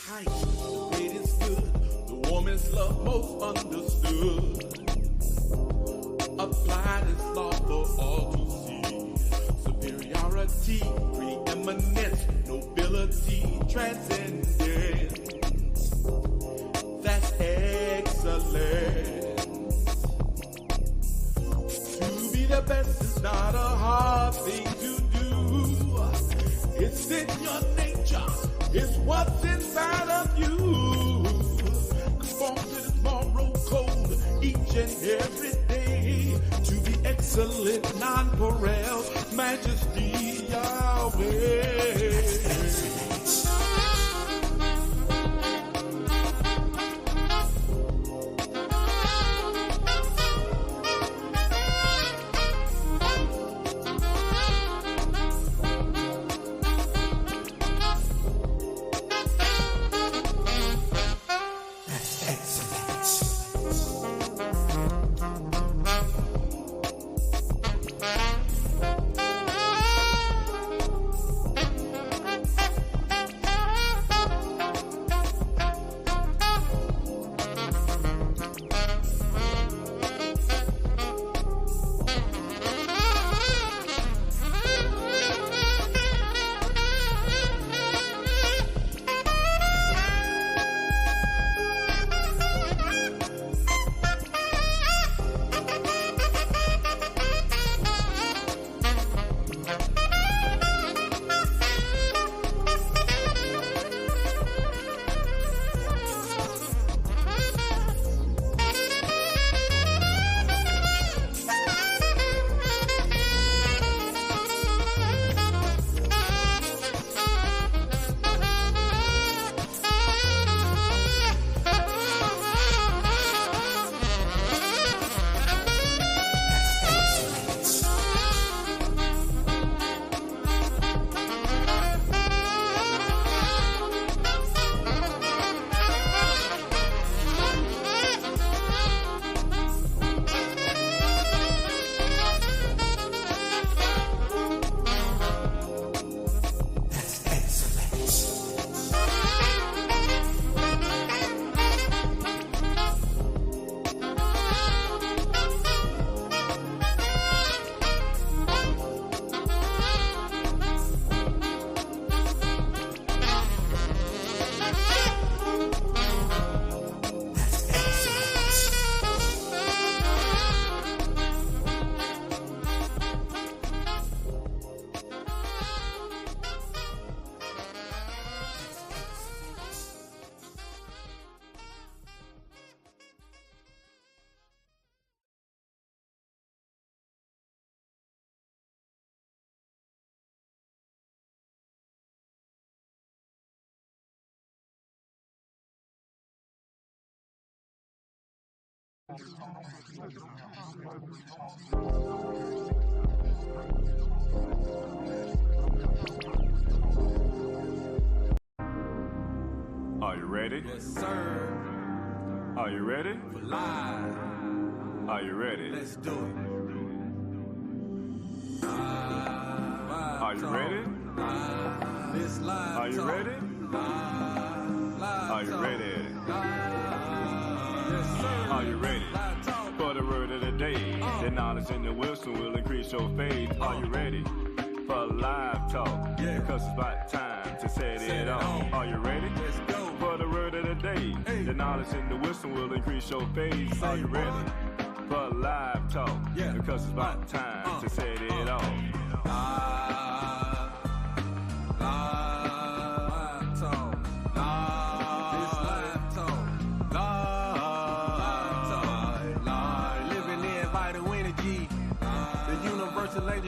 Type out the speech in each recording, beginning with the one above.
tight, the weight is good, the warmest love most understood. Apply this law for all to see. Superiority, preeminence, nobility, transcendence. That's excellent. To be the best is not a hard thing to do. It's in your nature. It's what's inside of you. Conform to this moral code each and every day. To be excellent, non-pareil, majesty, Yahweh. Are you ready? Yes, sir. Are you ready? For live. Are you ready? Let's do it. Are you ready? This live. Are you ready? Are you ready? Yes, sir. Are you ready? For the word of the day, the knowledge and the wisdom will increase your faith. Are you ready for live talk? Yeah. Because it's about time to set it off. Are you ready? Let's go. For the word of the day, the knowledge and the wisdom will increase your faith. Are you ready for live talk? Yeah. Because it's about time to set it off.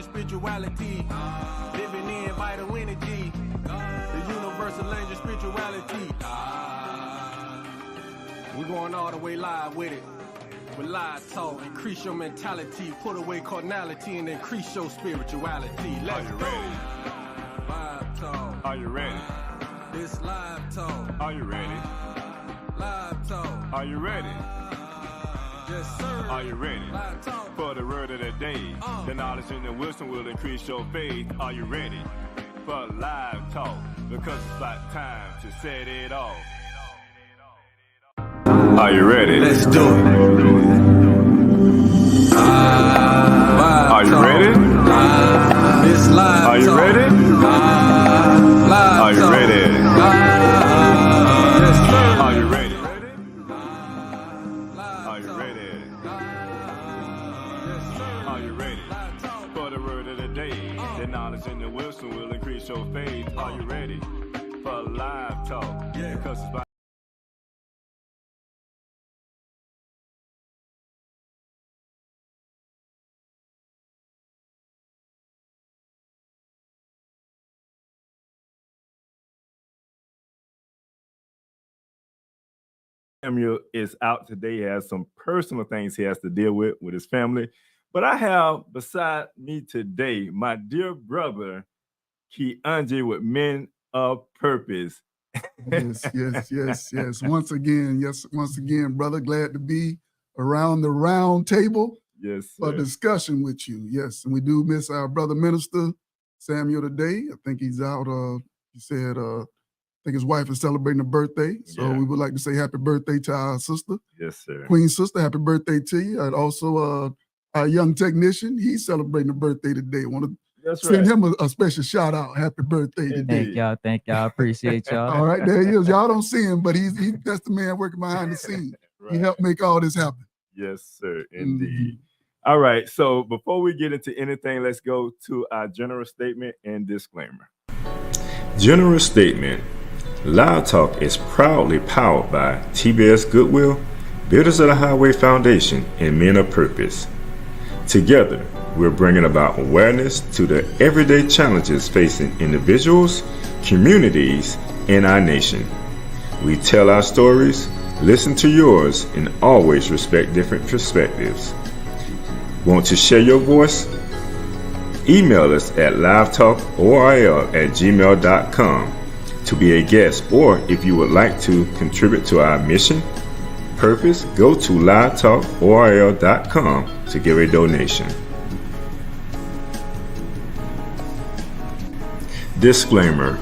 Spirituality, living in vital energy, the universal language spirituality. We're going all the way live with it. With live talk, increase your mentality, put away carnality and increase your spirituality. Let's go. Live talk. Are you ready? This live talk. Are you ready? Live talk. Are you ready? Yes, sir. Are you ready? Live talk. For the word of the day, the knowledge and the wisdom will increase your faith. Are you ready for live talk? because it's about time to set it off. Are you ready? Let's do it. Are you ready? This live Are you talk. ready? Live Are you talk. ready? Yes, sir. Are you ready? Are you ready? Are you ready for the word of the day? The knowledge and the wisdom will increase your faith. Are you ready for live talk? Because it's about Samuel is out today. He has some personal things he has to deal with his family. But I have beside me today my dear brother, Keandre with Men of Purpose. Yes. Once again, brother, glad to be around the round table Yes, for sir. discussion with you. Yes, and we do miss our brother minister Samuel today. I think he's out. He said, I think his wife is celebrating a birthday, so Yeah. we would like to say happy birthday to our sister, Yes, sir. Queen sister. Happy birthday to you, and also our young technician. He's celebrating a birthday today. Want to That's send right. him a special shout out. Happy birthday today. Indeed. Thank y'all. Appreciate y'all. All right, there he is. Y'all don't see him, but that's the man working behind the scenes. He Right. helped make all this happen. Yes, sir. Indeed. All right. So before we get into anything, let's go to our general statement and disclaimer. General statement. Loud Talk is proudly powered by TBS Goodwill, Builders of the Highway Foundation, and Men of Purpose. Together, we're bringing about awareness to the everyday challenges facing individuals, communities, and our nation. We tell our stories, listen to yours, and always respect different perspectives. Want to share your voice? Email us at livetalkorl@gmail.com to be a guest, or if you would like to contribute to our mission, purpose, go to livetalkorl.com to give a donation. Disclaimer.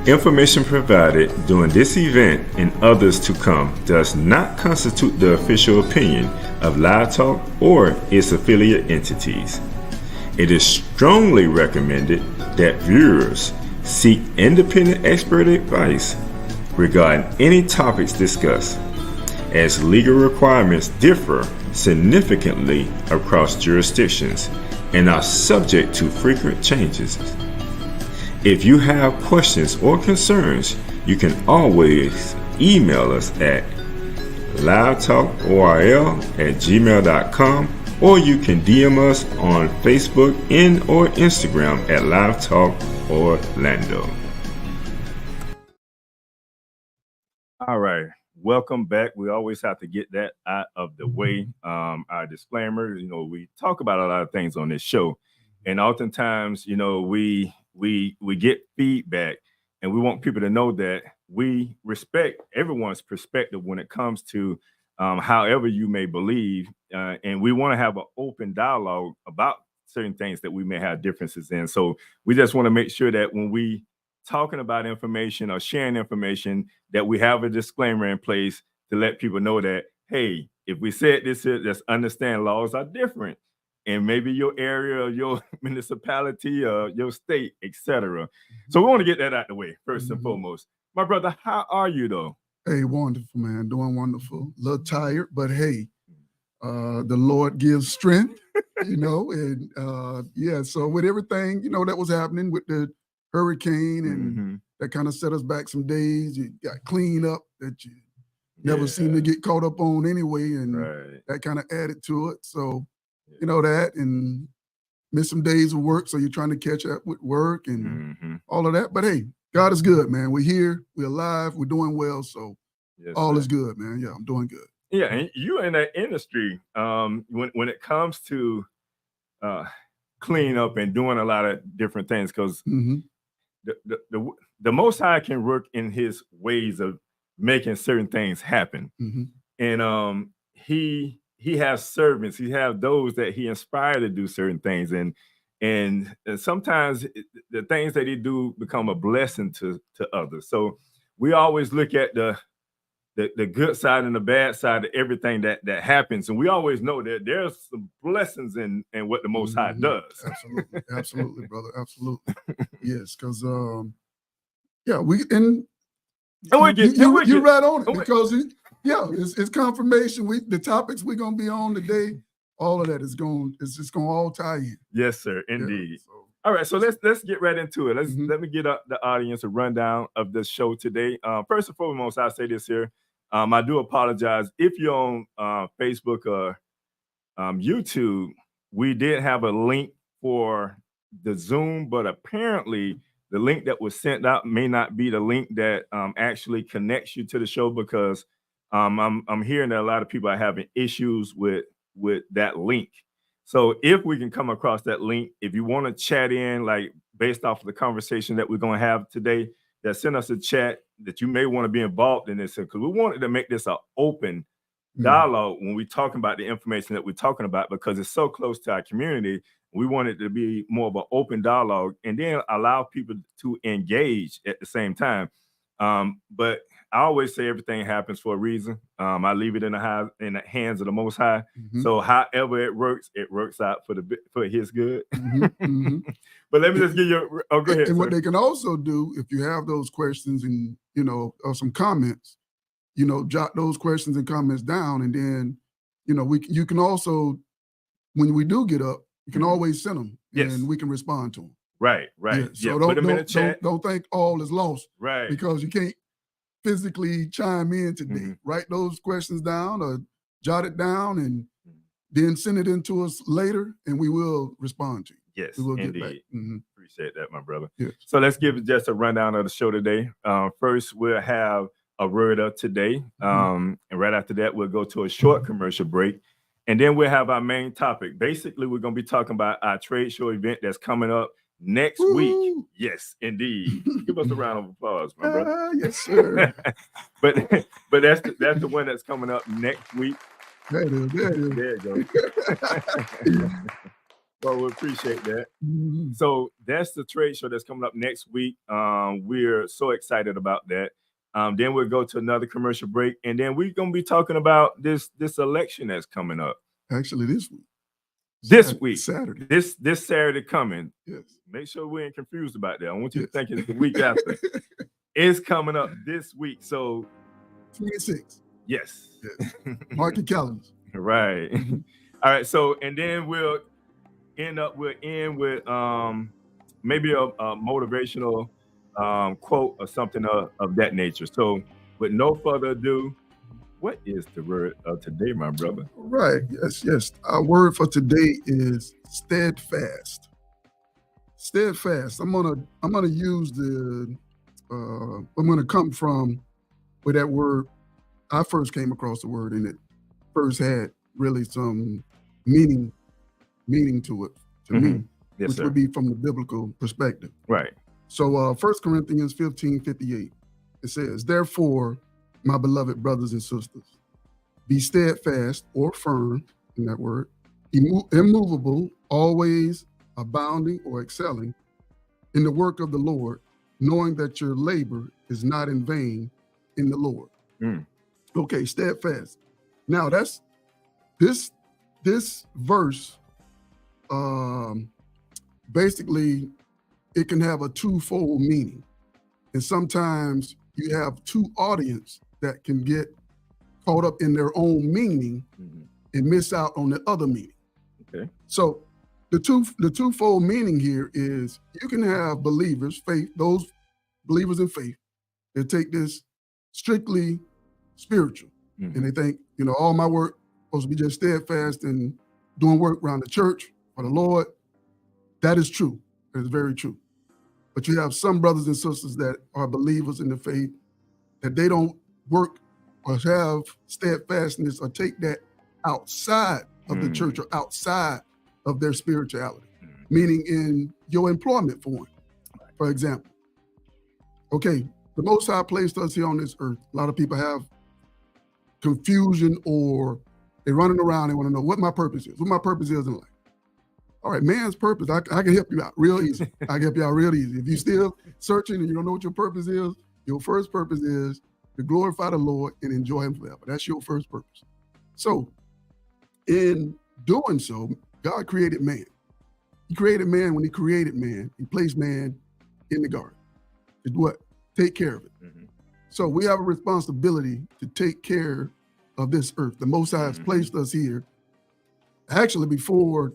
Information provided during this event and others to come does not constitute the official opinion of Live Talk or its affiliate entities. It is strongly recommended that viewers seek independent expert advice regarding any topics discussed, as legal requirements differ significantly across jurisdictions and are subject to frequent changes. If you have questions or concerns, you can always email us at livetalkorl@gmail.com, or you can DM us on Facebook and or Instagram at Live Talk Orlando. All right. Welcome back. We always have to get that out of the way. Our disclaimer, we talk about a lot of things on this show, and oftentimes, we get feedback, and we want people to know that we respect everyone's perspective when it comes to however you may believe, and we want to have an open dialogue about certain things that we may have differences in. So we just want to make sure that when we talking about information or sharing information, that we have a disclaimer in place to let people know that, hey, if we said this, just understand laws are different, and maybe your area or your municipality or your state, etc. So we want to get that out the way first and foremost. My brother, how are you though? Hey, wonderful, man. Doing wonderful. A little tired, but hey, the Lord gives strength, and so with everything, that was happening with the hurricane, and that kind of set us back some days. You got clean up that you never seem to get caught up on anyway, and that kind of added to it. So, that, and miss some days of work, so you're trying to catch up with work and all of that. But hey, God is good, man. We're here, we're alive, we're doing well, so all is good, man. Yeah, I'm doing good. Yeah, and you in that industry, when it comes to clean up and doing a lot of different things, because the Most High can work in His ways of making certain things happen, and He has servants. He has those that He inspired to do certain things, and And sometimes the things that he do become a blessing to others. So we always look at the good side and the bad side of everything that happens, and we always know that there's some blessings in what the Most High does. Absolutely, absolutely, brother, absolutely. Yes, because yeah, you're right on it, because it's confirmation. The topics we're gonna be on today, all of that is just gonna all tie in. Yes, sir, indeed. All right, so let's get right into it. Let me get the audience a rundown of the show today. First and foremost, I'll say this here. I do apologize if you're on Facebook or YouTube. We did have a link for the Zoom, but apparently the link that was sent out may not be the link that actually connects you to the show, because I'm hearing that a lot of people are having issues with that link. So if we can come across that link, if you want to chat in, like based off of the conversation that we're going to have today, that send us a chat that you may want to be involved in this, because we wanted to make this an open dialogue when we're talking about the information that we're talking about, because it's so close to our community. We want it to be more of an open dialogue, and then allow people to engage at the same time. But I always say everything happens for a reason. I leave it in the hands of the Most High. So however it works out for His good. But let me just give you. Go ahead. And what they can also do, if you have those questions and or some comments, jot those questions and comments down, and then you can also, when we do get up, you can always send them, and we can respond to them. Right. So don't think all is lost, right? Because you can't physically chime in today. Write those questions down or jot it down, and then send it in to us later, and we will respond to you. Yes, we will indeed. Get back. Appreciate that, my brother. Yes. So let's give just a rundown of the show today. First, we'll have a word of today, and right after that, we'll go to a short commercial break, and then we'll have our main topic. Basically, we're going to be talking about our trade show event that's coming up next week. Yes, indeed. Give us a round of applause, my brother. Yes, sir. but that's the one that's coming up next week. There it is. There you go. Well, we appreciate that. So that's the trade show that's coming up next week. We're so excited about that. Then we'll go to another commercial break, and then we're gonna be talking about this election that's coming up. Actually, this week. Saturday. This Saturday coming. Yes. Make sure we ain't confused about that. I want you to think it's the week after. It's coming up this week. So 26. Yes. Mark your calendars. Right. All right. So, and then we'll end with maybe a motivational quote or something of that nature. So with no further ado, what is the word of today, my brother? Right. Yes. Our word for today is steadfast. Steadfast. I'm gonna use I'm gonna come from where that word, I first came across the word, and it first had really some meaning to it, to me, which would be from the biblical perspective. Right. So 1 Corinthians 15:58, it says, "Therefore, my beloved brothers and sisters, be steadfast," or firm in that word, "immovable, always abounding or excelling in the work of the Lord, knowing that your labor is not in vain in the Lord." Okay, steadfast. Now that's this verse. Basically, it can have a twofold meaning, and sometimes you have two audience that can get caught up in their own meaning and miss out on the other meaning. Okay. So the twofold meaning here is you can have believers, those believers in faith, they take this strictly spiritual, and they think, all my work supposed to be just steadfast and doing work around the church for the Lord. That is true. That is very true. But you have some brothers and sisters that are believers in the faith that they don't work or have steadfastness or take that outside of the church or outside of their spirituality, meaning in your employment, for example. Okay, the Most High placed us here on this earth. A lot of people have confusion, or they're running around and want to know what my purpose is in life. All right, man's purpose. I can help you out real easy. I can help you out real easy. If you're still searching and you don't know what your purpose is, your first purpose is to glorify the Lord and enjoy him forever. That's your first purpose. So in doing so, God created man. He created man. When he created man, he placed man in the garden. To what? Take care of it. Mm-hmm. So we have a responsibility to take care of this earth. The Most High has placed us here. Actually, before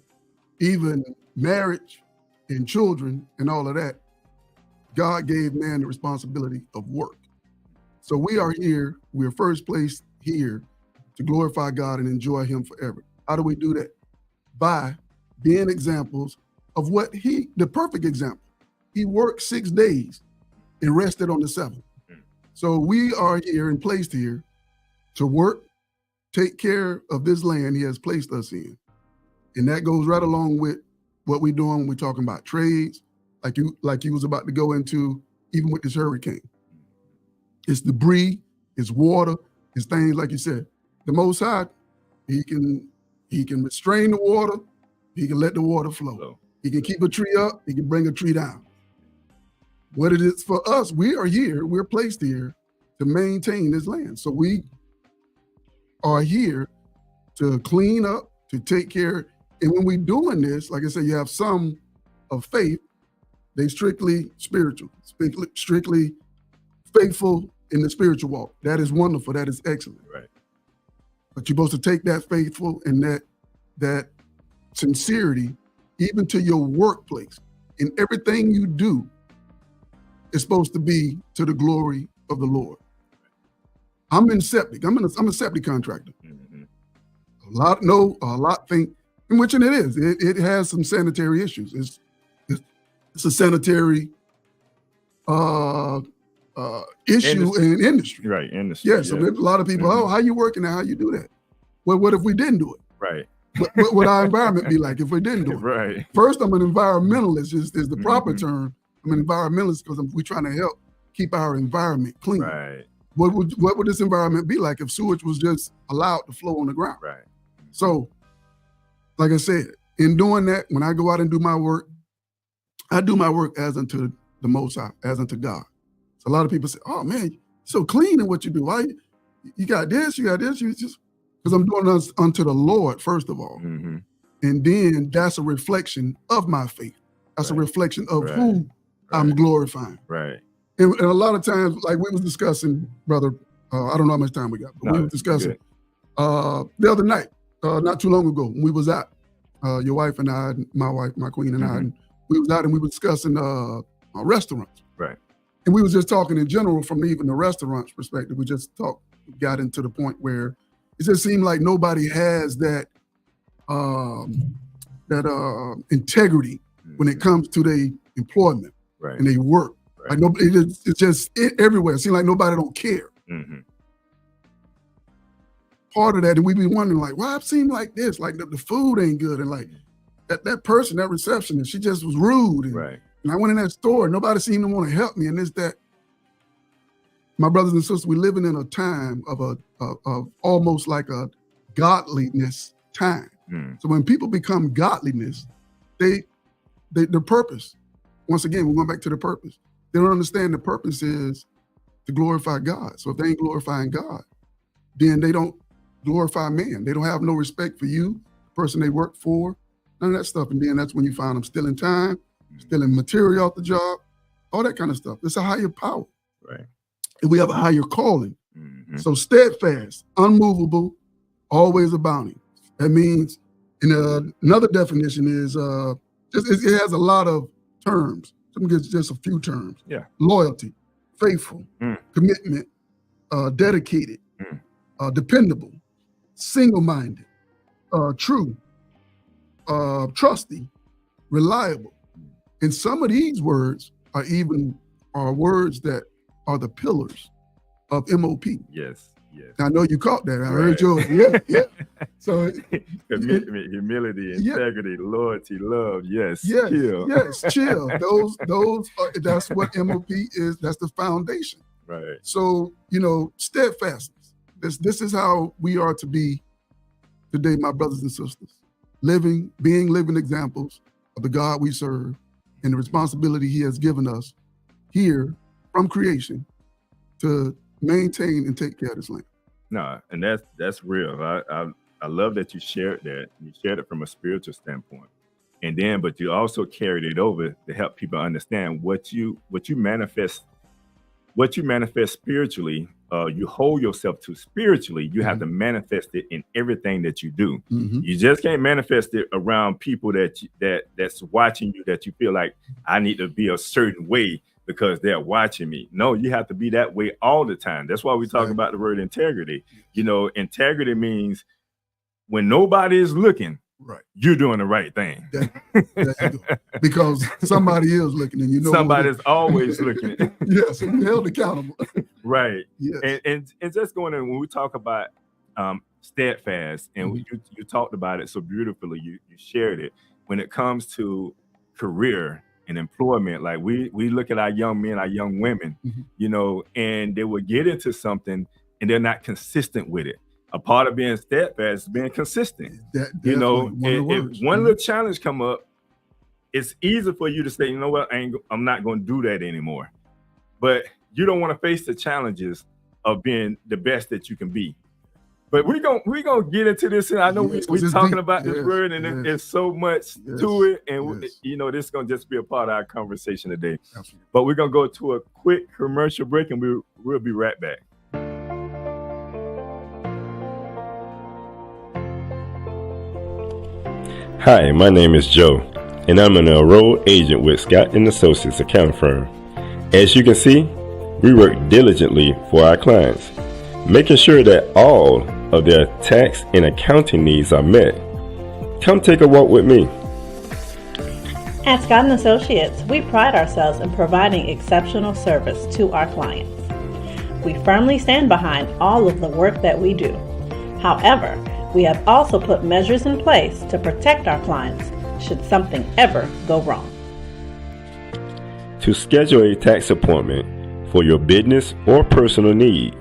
even marriage and children and all of that, God gave man the responsibility of work. So we are here, we're first placed here to glorify God and enjoy him forever. How do we do that? By being examples of what the perfect example. He worked 6 days and rested on the seventh. So we are here and placed here to work, take care of this land he has placed us in. And that goes right along with what we're doing when we're talking about trades, like you was about to go into, even with this hurricane. It's debris, it's water, it's things like you said. The Most High, he can restrain the water, he can let the water flow. He can keep a tree up, he can bring a tree down. What it is for us, we are here, we're placed here to maintain this land. So we are here to clean up, to take care. And when we're doing this, like I said, you have some of faith, they strictly spiritual, strictly faithful in the spiritual walk. That is wonderful, that is excellent. Right. But you're supposed to take that faithful and that sincerity even to your workplace. In everything you do, it's supposed to be to the glory of the Lord. I'm in septic. I'm a septic contractor. Mm-hmm. A lot think, which it is. It has some sanitary issues. It's a sanitary issue in industry. Right, industry. Yeah, so a lot of people, oh, how you working now? How you do that? Well, what if we didn't do it? Right. What would our environment be like if we didn't do it? Right. First, I'm an environmentalist, is the proper term. I'm an environmentalist because we're trying to help keep our environment clean. Right. What would this environment be like if sewage was just allowed to flow on the ground? Right. So, like I said, in doing that, when I go out and do my work, I do my work as unto the Most High, as unto God. So a lot of people say, oh man, you're so clean in what you do. Why you got this, you just, because I'm doing this unto the Lord, first of all. Mm-hmm. And then that's a reflection of my faith. That's a reflection of who I'm glorifying. Right. And a lot of times, like we was discussing, brother, I don't know how much time we got, but we were discussing the other night, not too long ago, when we was out, your wife and I, my wife, my queen and I, and we was out and we were discussing restaurants. Right. And we was just talking in general from even the restaurant's perspective. We just got into the point where it just seemed like nobody has that integrity when it comes to their employment and they work. Right. Like nobody, it's just everywhere. It seems like nobody don't care. Mm-hmm. Part of that, and we be wondering like, why it seemed like this? Like the food ain't good, and like that person, that receptionist, she just was rude. And I went in that store, nobody seemed to want to help me, and this, that. My brothers and sisters, we're living in a time of almost like a godliness time. So when people become godliness, the purpose, once again, we're going back to the purpose. They don't understand the purpose is to glorify God. So if they ain't glorifying God, then they don't glorify man. They don't have no respect for you, the person they work for, none of that stuff. And then that's when you find them stealing time, stealing material off the job, all that kind of stuff. It's a higher power. Right. And we have a higher calling. Mm-hmm. So steadfast, unmovable, always abounding. That means, another definition is, it has a lot of terms. Some get just a few terms. Yeah. Loyalty, faithful, commitment, dedicated, dependable, single-minded, true, trusty, reliable. And some of these words are words that are the pillars of MOP. Yes. I know you caught that. I heard yours. Yeah. So commitment, humility, integrity, loyalty, love. Yes. Chill. Yes, chill. Those that's what MOP is. That's the foundation. Right. So, steadfastness. This is how we are to be today, my brothers and sisters. being living examples of the God we serve and the responsibility he has given us here from creation to maintain and take care of this land. No, and that's real. I love that you shared that. You shared it from a spiritual standpoint. And then, but you also carried it over to help people understand what you manifest spiritually, you hold yourself to spiritually, you have to manifest it in everything that you do. You just can't manifest it around people that's watching you, that you feel like I need to be a certain way because they're watching me. No, you have to be that way all the time. That's why we talk about the word integrity. You know, integrity means when nobody is looking, you're doing the right thing. Because somebody is looking, and you know somebody's always looking. Yes, and you're held accountable. Right. Yes. And just going in, when we talk about steadfast, and you talked about it so beautifully, you shared it. When it comes to career and employment, like we look at our young men, our young women, you know, and they will get into something and they're not consistent with it. A part of being steadfast is being consistent. You know, if one little challenge come up, it's easy for you to say, you know what, I'm not going to do that anymore. But you don't want to face the challenges of being the best that you can be. But we're gonna get into this, and I know we're talking about this word, and there's so much to it, and you know, this is gonna just be a part of our conversation today. Absolutely. But we're gonna go to a quick commercial break, and we'll be right back. Hi, my name is Joe, and I'm an enrolled agent with Scott & Associates accounting firm. As you can see, we work diligently for our clients, making sure that all of their tax and accounting needs are met. Come take a walk with me. At Scott & Associates, we pride ourselves in providing exceptional service to our clients. We firmly stand behind all of the work that we do. However, we have also put measures in place to protect our clients should something ever go wrong. To schedule a tax appointment for your business or personal need,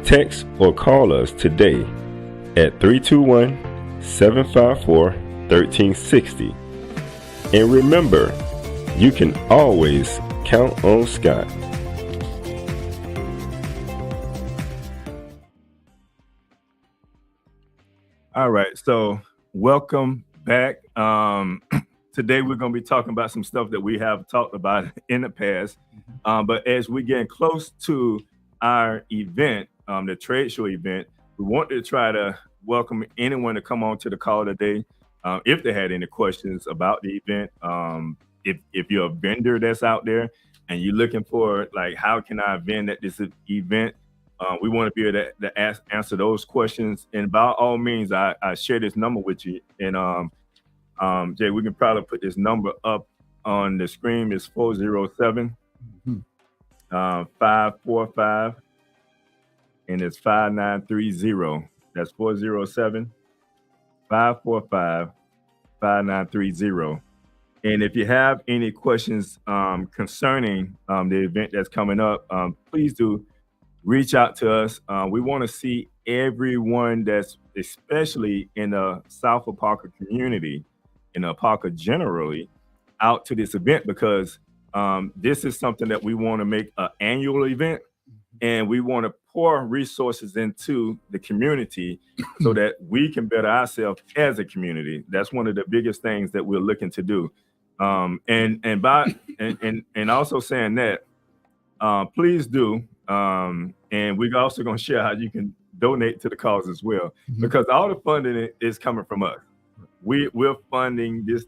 text or call us today at 321-754-1360. And remember, you can always count on Scott. All right, so welcome back. Today we're going to be talking about some stuff that we have talked about in the past. But as we get close to our event, the trade show event, we want to try to welcome anyone to come on to the call today. If they had any questions about the event, if you're a vendor that's out there and you're looking for, like, how can I vend at this event? We want to be able to answer those questions. And by all means, I share this number with you. And Jay, we can probably put this number up on the screen. It's 407 545 and it's 5930. That's 407 545 5930. And if you have any questions concerning the event that's coming up, please do reach out to us. We want to see everyone that's, especially in the South Apopka community, in Apopka generally, out to this event, because this is something that we want to make an annual event, and we want to pour resources into the community so that we can better ourselves as a community. That's one of the biggest things that we're looking to do. And also saying that, please do. And we're also going to share how you can donate to the cause as well, because all the funding is coming from us. We're funding this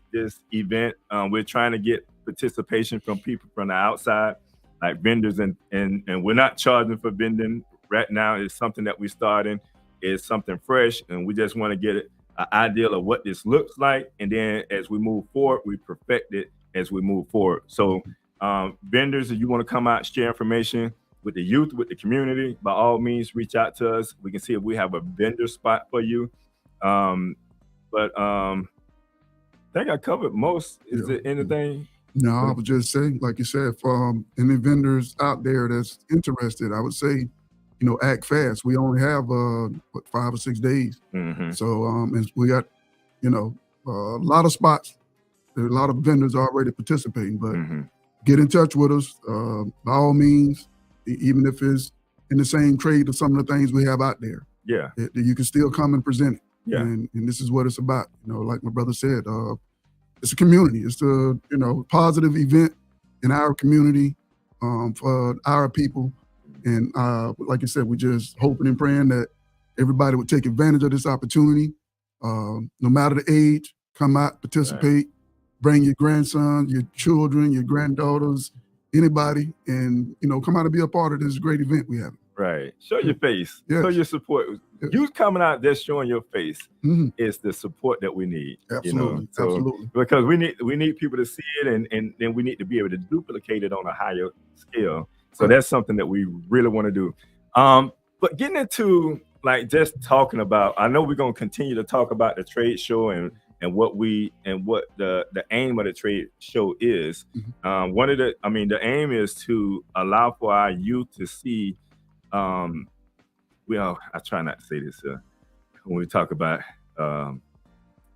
event. We're trying to get participation from people from the outside, like vendors, and we're not charging for vending right now. It's something that we're starting. It's something fresh, and we just want to get an idea of what this looks like, and then as we move forward, we perfect it as we move forward. So vendors, if you want to come out, share information with the youth, with the community, by all means, reach out to us. We can see if we have a vendor spot for you. But I think I covered most. Is there anything? No, I would just say, like you said, for any vendors out there that's interested, I would say, act fast. We only have 5 or 6 days. So and we got you know, a lot of spots, there are a lot of vendors already participating, but get in touch with us by all means, even if it's in the same trade of some of the things we have out there. Yeah. You can still come and present it. Yeah. And this is what it's about. You know, like my brother said, it's a community. It's a, you know, positive event in our community for our people. And like I said, we're just hoping and praying that everybody would take advantage of this opportunity. No matter the age, come out, participate, bring your grandson, your children, your granddaughters, anybody, and, you know, come out and be a part of this great event we have. Right. Show your face. Yes. Show your support. Yes. You coming out there showing your face is the support that we need. Absolutely. You know? So, Absolutely. because we need people to see it, and then we need to be able to duplicate it on a higher scale. So that's something that we really want to do. But getting into like just talking about, I know we're gonna continue to talk about the trade show and what the aim of the trade show is. The aim is to allow for our youth to see. Well, I try not to say this when we talk about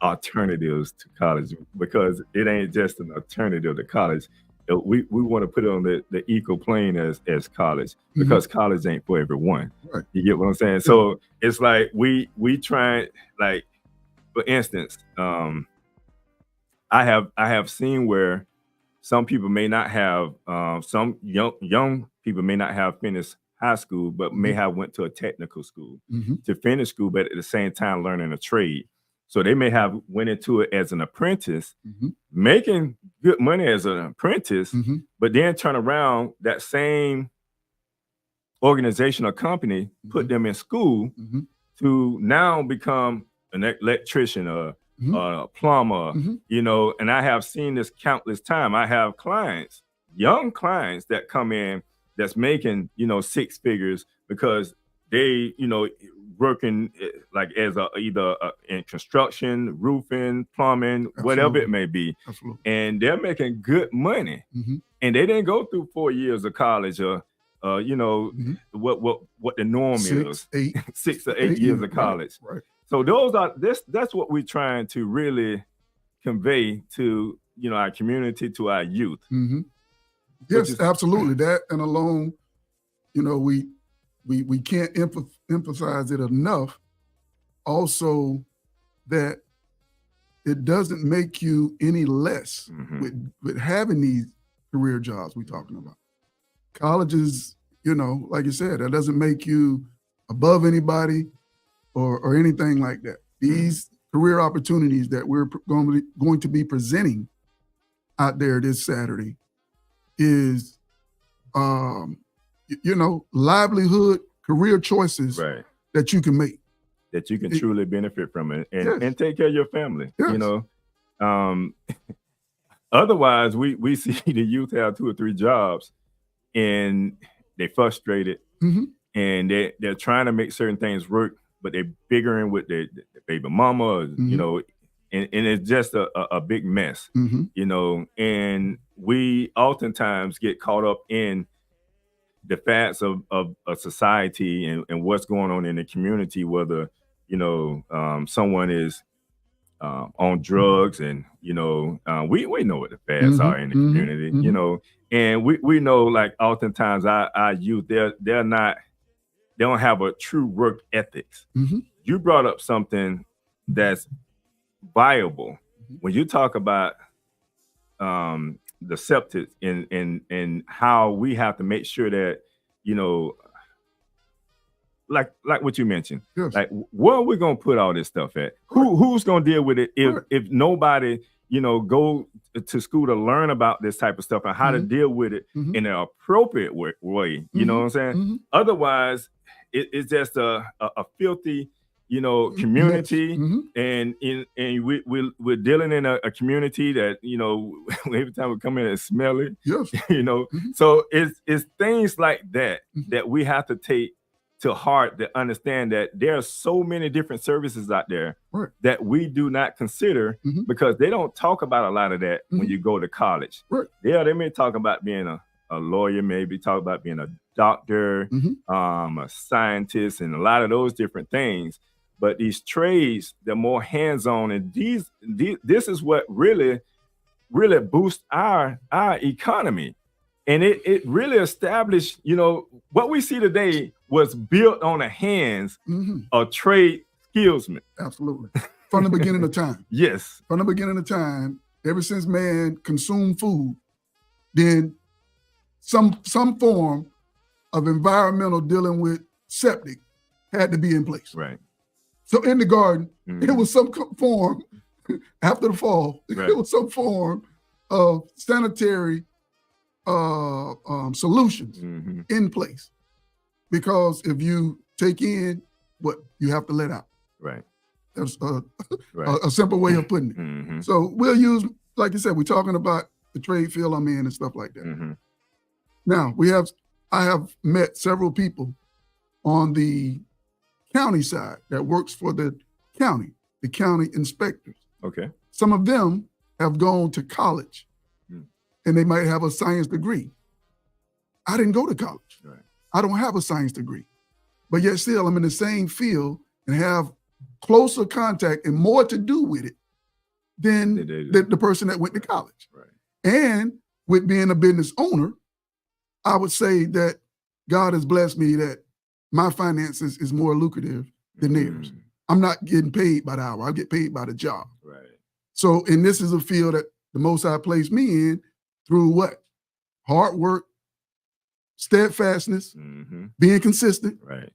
alternatives to college, because it ain't just an alternative to college. We want to put it on the equal plane as college, because college ain't for everyone. Right. You get what I'm saying? So it's like we try, like, for instance, I have seen where some people may not have some young people may not have finished high school, but may have went to a technical school to finish school, but at the same time learning a trade. So they may have went into it as an apprentice, making good money as an apprentice, but then turn around, that same organization or company put them in school to now become an electrician or a plumber, you know. And I have seen this countless time. I have clients, young clients, that come in that's making, you know, six figures because they, you know, working like as either in construction, roofing, plumbing, whatever it may be. And they're making good money. And they didn't go through 4 years of college or you know, what the norm is. 6 or 8 years of college. Right. So that's what we're trying to really convey to, you know, our community, to our youth. Yes, absolutely. That and alone, you know, we can't emphasize it enough. Also, that it doesn't make you any less with having these career jobs we're talking about. Colleges, you know, like you said, that doesn't make you above anybody or anything like that. These career opportunities that we're going to be presenting out there this Saturday is, you know, livelihood, career choices that you can make. That you can truly benefit from it and take care of your family, you know. Otherwise, we see the youth have 2 or 3 jobs and they're frustrated and they're trying to make certain things work, but they're bickering with the baby mama, you know, and it's just a big mess, you know. And we oftentimes get caught up in the facts of society and what's going on in the community, whether, you know, someone is on drugs, and, you know, we know what the facts are in the community, you know, and we know, like, oftentimes our youth, they don't have a true work ethics. You brought up something that's viable when you talk about the septic and how we have to make sure that, you know, like what you mentioned, like, where are we gonna put all this stuff at? Who's gonna deal with it if nobody, you know, go to school to learn about this type of stuff and how to deal with it in an appropriate way? You know what I'm saying? Otherwise, it's just a filthy, you know, community, and we're dealing in a community that, you know, every time we come in, it's smelly. You know, so it's things like that that we have to take to heart, to understand that there are so many different services out there that we do not consider because they don't talk about a lot of that when you go to college. Yeah, they may talk about being a lawyer, maybe talk about being a doctor, a scientist, and a lot of those different things. But these trades, they're more hands-on, and this is what really boosts our economy. And it really established, what we see today was built on the hands of trade skillsmen. Absolutely. From the beginning of time. Yes. From the beginning of time, ever since man consumed food, then some form of environmental dealing with septic had to be in place. Right. So in the garden, it was some form, after the fall, Right. it was some form of sanitary solutions in place. Because if you take in what you have to let out. Right. That's Right. a simple way of putting it. So we'll use, like you said, we're talking about the trade field I'm in and stuff like that. Now, I have met several people on the county side that works for the county inspectors. Okay. Some of them have gone to college and they might have a science degree. I didn't go to college. Right. I don't have a science degree, but yet still I'm in the same field and have closer contact and more to do with it than the person that went to college. Right. And with being a business owner, I would say that God has blessed me that my finances is more lucrative than theirs. I'm not getting paid by the hour. I get paid by the job. Right. So, and this is a field that the Most High placed me in through what? Hard work, steadfastness, being consistent. Right.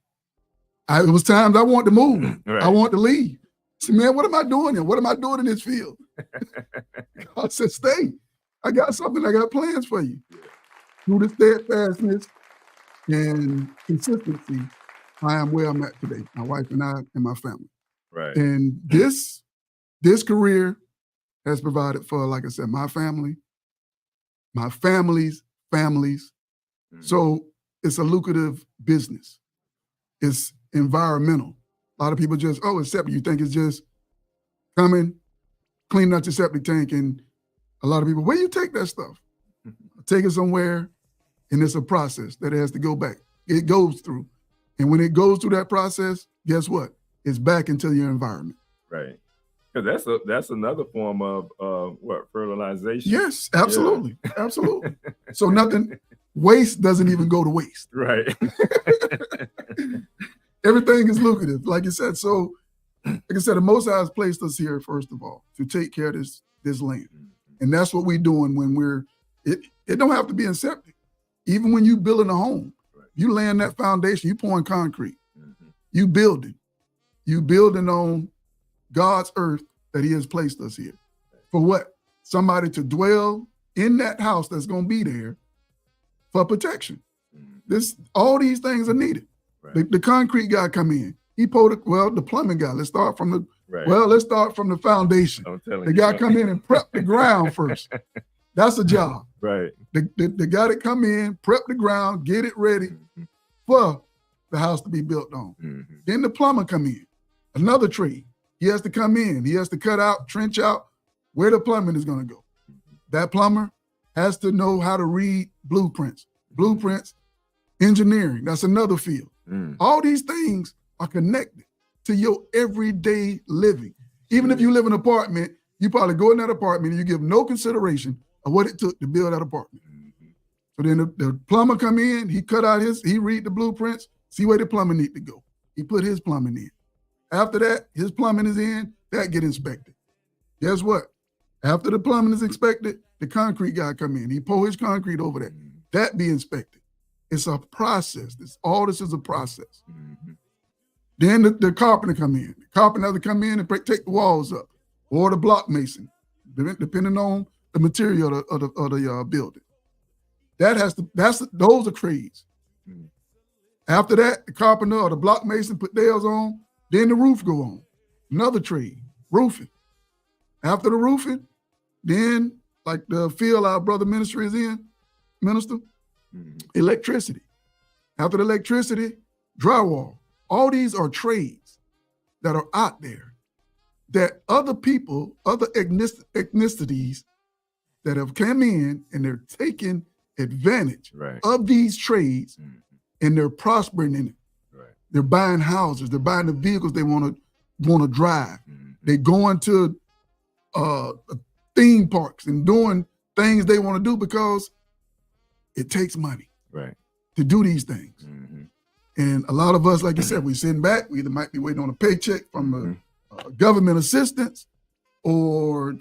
It was times I wanted to move. Right. I wanted to leave. I said, man, what am I doing here? What am I doing in this field? God said, stay. I got something. I got plans for you. Through the steadfastness and consistency, I am where I'm at today. My wife and I and my family. Right. And this career has provided for, like I said, my family, my family's families. So it's a lucrative business. It's environmental. A lot of people just, it's septic. You think it's just coming, cleaning out your septic tank, and a lot of people, where you take that stuff? Take it somewhere, and it's a process that it has to go back. It goes through. And when it goes through that process, guess what? It's back into your environment. Right. Because that's another form of fertilization. Yes, absolutely. Yeah. Absolutely. So waste doesn't even go to waste. Right. Everything is lucrative, like you said. So, like I said, the Most High has placed us here, first of all, to take care of this land. And that's what we're doing when it don't have to be in septic. Even when you building a home, you laying that foundation, you pouring concrete, you building on God's earth that he has placed us here. For what? Somebody to dwell in that house that's going to be there for protection. All these things are needed. Right. The concrete guy come in. He the plumbing guy. Let's start from the foundation. The guy come in and prep the ground first. That's a job. Right. The guy that come in, prep the ground, get it ready for the house to be built on. Then the plumber come in, another trade. He has to come in. He has to cut out, trench out where the plumbing is going to go. That plumber has to know how to read blueprints. Engineering, that's another field. All these things are connected to your everyday living. Even if you live in an apartment, you probably go in that apartment and you give no consideration of what it took to build that apartment. So then the plumber come in, he read the blueprints, see where the plumbing need to go. He put his plumbing in. After that, his plumbing is in, that get inspected. Guess what? After the plumbing is inspected, the concrete guy come in. He pour his concrete over there. That be inspected. It's a process. All this is a process. Then the carpenter come in. The carpenter has to come in and take the walls up, or the block mason, depending on the material of the building. Those are trades. After that, the carpenter or the block mason put theirs on. Then the roof go on. Another trade, roofing. After the roofing, then like the field our brother minister is in, electricity. After the electricity, drywall. All these are trades that are out there that other people, other ethnicities that have come in and they're taking advantage of these trades and they're prospering in it. They're buying houses, they're buying the vehicles they want to want to drive. They're going to theme parks and doing things they want to do because it takes money to do these things. And a lot of us, like you said, we're sitting back. We either might be waiting on a paycheck from government assistance, or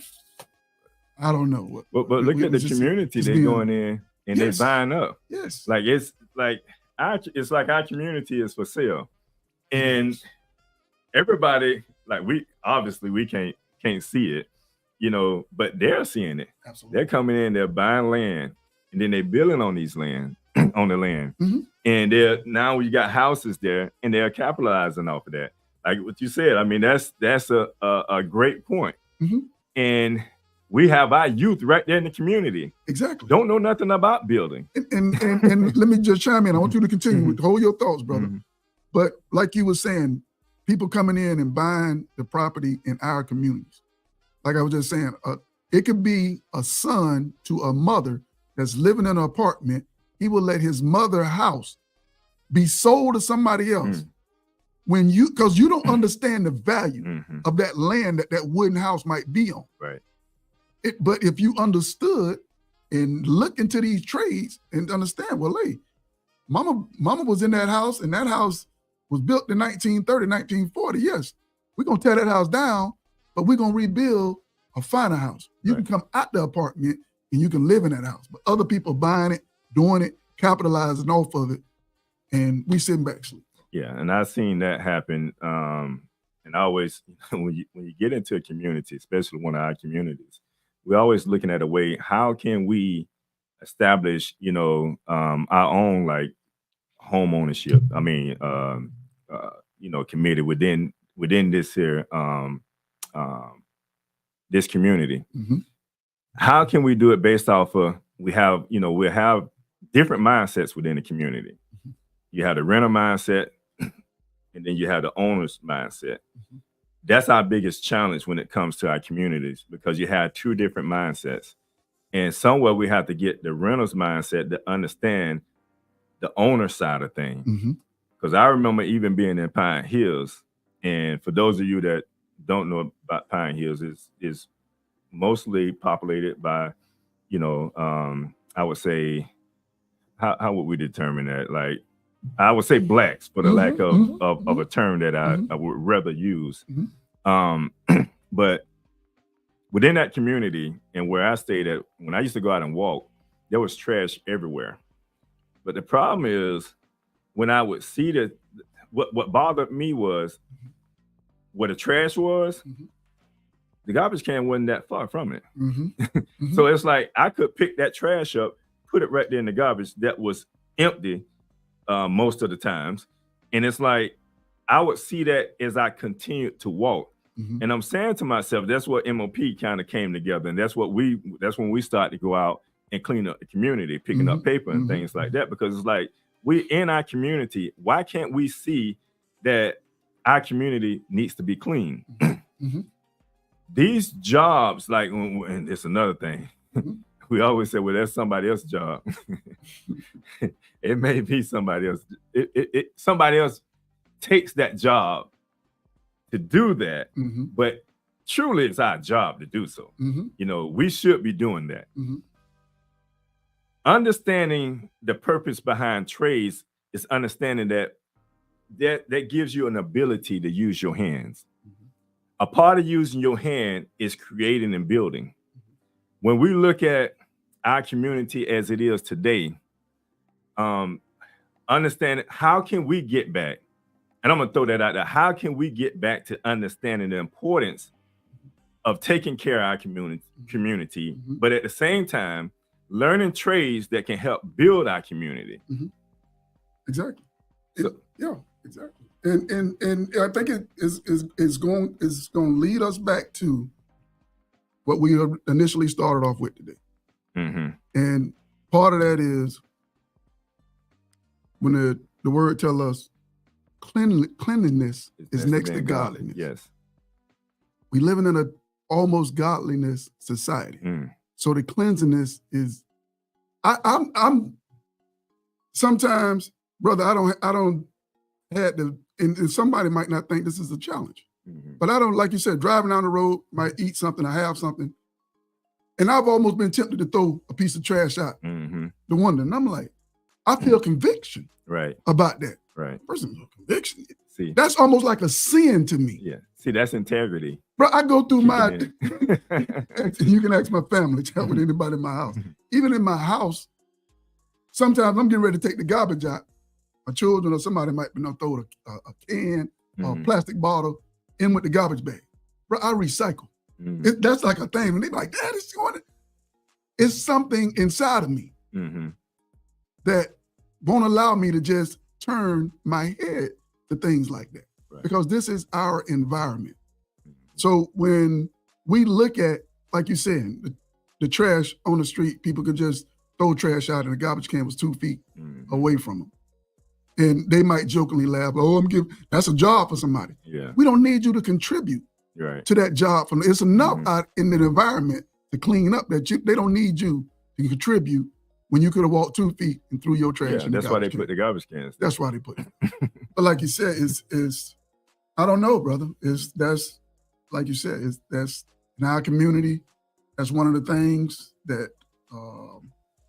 I don't know what. But look at the community they're going in and they're buying up. Yes. Like it's like our community is for sale. And everybody, like we can't see it, you know, but they're seeing it. Absolutely. They're coming in, they're buying land, and then they're building on these land, on the land. And now you got houses there, and they're capitalizing off of that. Like what you said, I mean, that's a great point. And we have our youth right there in the community. Exactly. Don't know nothing about building. And let me just chime in. I want you to continue. Hold your thoughts, brother. But like you were saying, people coming in and buying the property in our communities. Like I was just saying, it could be a son to a mother that's living in an apartment. He will let his mother's house be sold to somebody else because you don't understand the value of that land that wooden house might be on. Right. But if you understood and look into these trades and understand, well, hey, mama was in that house, and that house was built in 1930, 1940. Yes, we're going to tear that house down, but we're going to rebuild a finer house. You can come out the apartment and you can live in that house. But other people buying it, doing it, capitalizing off of it, and we sitting back sleep. Yeah, and I've seen that happen. And I always, when you get into a community, especially one of our communities, we're always looking at a way, how can we establish, you know, our own like home ownership? I mean, you know, committee within this here, this community. How can we do it based off of, we have different mindsets within the community. You have the renter mindset, and then you have the owner's mindset. That's our biggest challenge when it comes to our communities, because you have two different mindsets. And somewhere we have to get the renter's mindset to understand the owner side of things. Because I remember even being in Pine Hills, and for those of you that don't know about Pine Hills, is mostly populated by, you know, I would say, how would we determine that? Like, I would say blacks, for the lack of a term that I would rather use. But within that community and where I stayed at, when I used to go out and walk, there was trash everywhere. But the problem is, when I would see what bothered me was where the trash was, the garbage can wasn't that far from it. So it's like I could pick that trash up, put it right there in the garbage that was empty most of the times. And it's like, I would see that as I continued to walk. And I'm saying to myself, that's what MOP kind of came together. And that's when we started to go out and clean up the community, picking up paper and things like that. Because it's like, we in our community, why can't we see that our community needs to be clean? These jobs, like, and it's another thing. We always say, well, that's somebody else's job. It may be somebody else. Somebody else takes that job to do that, but truly it's our job to do so. You know, we should be doing that. Understanding the purpose behind trades is understanding that gives you an ability to use your hands. A part of using your hand is creating and building. When we look at our community as it is today, understanding how can we get back, and I'm gonna throw that out there, how can we get back to understanding the importance of taking care of our community, but at the same time, learning trades that can help build our community. Exactly. So, yeah, exactly. And I think it is going to lead us back to what we initially started off with today. And part of that is when the word tells us cleanliness is next to godliness. Yes. We living in an almost godliness society. So the cleanliness is, I'm sometimes, brother, I don't have to, and somebody might not think this is a challenge. But I don't, like you said, driving down the road, might eat something, I have something. And I've almost been tempted to throw a piece of trash out the window. And I'm like, I feel conviction about that. Personal conviction. See, that's almost like a sin to me. Yeah. See, that's integrity. Bro, I go through you can ask my family, chat with anybody in my house. Even in my house, sometimes I'm getting ready to take the garbage out. My children or somebody might throw a can or a plastic bottle in with the garbage bag. Bro, I recycle. That's like a thing. And they're like, Dad, it's something inside of me that won't allow me to just turn my head to things like that. Because this is our environment. So when we look at, like you said, the trash on the street, people could just throw trash out and the garbage can was 2 feet away from them. And they might jokingly laugh, oh, that's a job for somebody. Yeah. We don't need you to contribute to that job. It's enough out in the environment to clean up that they don't need you to contribute when you could have walked 2 feet and threw your trash in the that's why they can. put the garbage cans. That's why they put it. But like you said, it's I don't know, brother. That's like you said, that's in our community. That's one of the things that,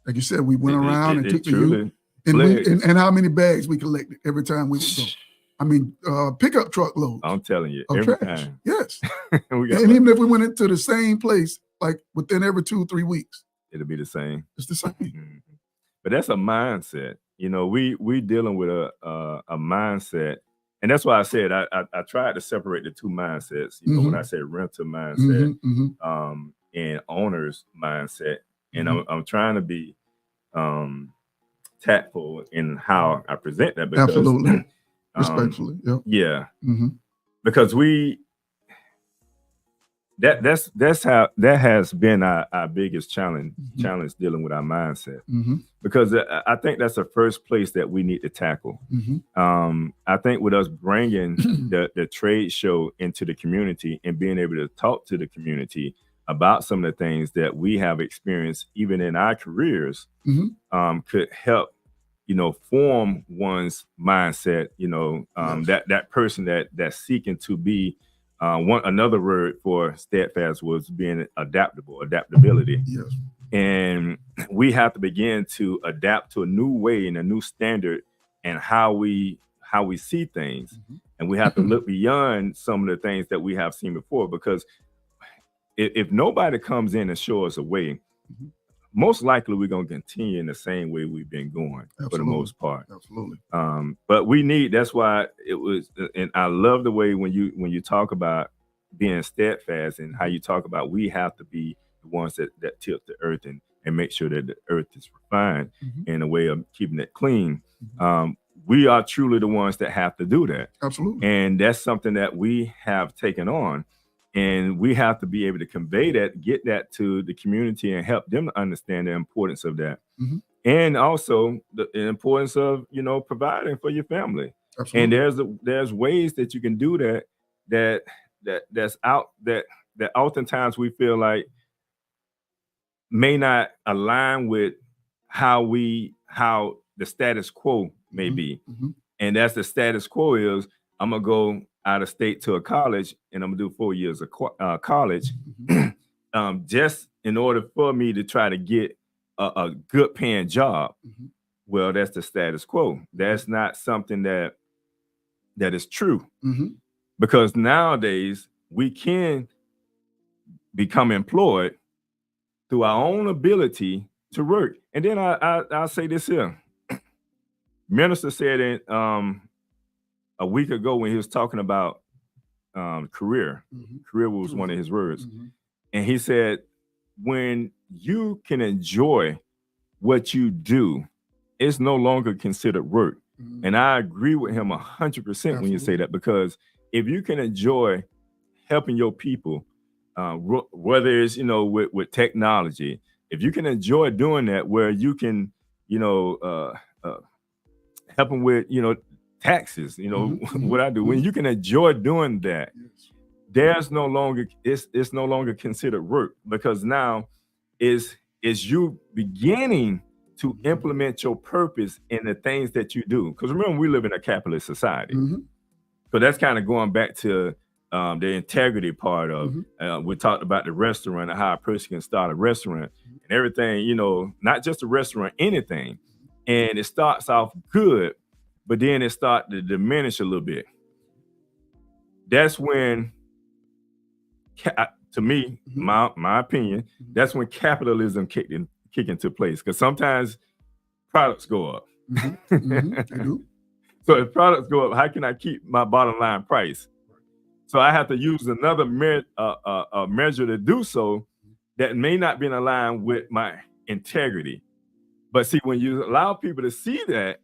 like you said, we went around and took to you. And how many bags we collected every time we would go. I mean, pickup truck loads. I'm telling you, every trash. time. Yes. And even if we went into the same place, like within every 2 or 3 weeks, it'll be the same. It's the same. But that's a mindset. We dealing with a mindset. And that's why I said I tried to separate the two mindsets. When I say renter mindset and owner's mindset, and I'm trying to be tactful in how I present that. Because, absolutely, respectfully, because that has been our biggest challenge dealing with our mindset. Because I think that's the first place that we need to tackle. I think with us bringing the trade show into the community and being able to talk to the community about some of the things that we have experienced even in our careers could help form one's mindset, that person that's seeking to be another word for steadfast was being adaptability. Yes. And we have to begin to adapt to a new way and a new standard and how we see things. And we have to look beyond some of the things that we have seen before, because if nobody comes in and shows us a way, most likely we're going to continue in the same way we've been going for the most part. Absolutely. But that's why it was, and I love the way when you talk about being steadfast and how you talk about we have to be the ones that tilt the earth and make sure that the earth is refined in a way of keeping it clean. We are truly the ones that have to do that. Absolutely. And that's something that we have taken on. And we have to be able to convey that, get that to the community and help them to understand the importance of that. And also the importance of, providing for your family. Absolutely. And there's ways that you can do that's out that oftentimes we feel like may not align with how the status quo may be. And that's the status quo is I'm going to go out of state to a college and I'm gonna do 4 years of college just in order for me to try to get a good paying job. Well, that's the status quo. That's not something that is true, because nowadays we can become employed through our own ability to work. And then I'll say this here. Minister said it a week ago when he was talking about career. Career was one of his words. And he said, when you can enjoy what you do, it's no longer considered work. And I agree with him 100% when you say that, because if you can enjoy helping your people, whether it's, with technology, if you can enjoy doing that, where you can, help them with, taxes, what I do, when you can enjoy doing that, it's no longer considered work, because now is you beginning to implement your purpose in the things that you do. Because remember, we live in a capitalist society. So that's kind of going back to the integrity part of. We talked about the restaurant and how a person can start a restaurant and everything. You know, not just a restaurant, anything. And it starts off good, but then it starts to diminish a little bit. That's when, to me, my opinion, that's when capitalism kick into place. Because sometimes products go up. They do. So if products go up, how can I keep my bottom line price? So I have to use another measure to do so that may not be in line with my integrity. But see, when you allow people to see that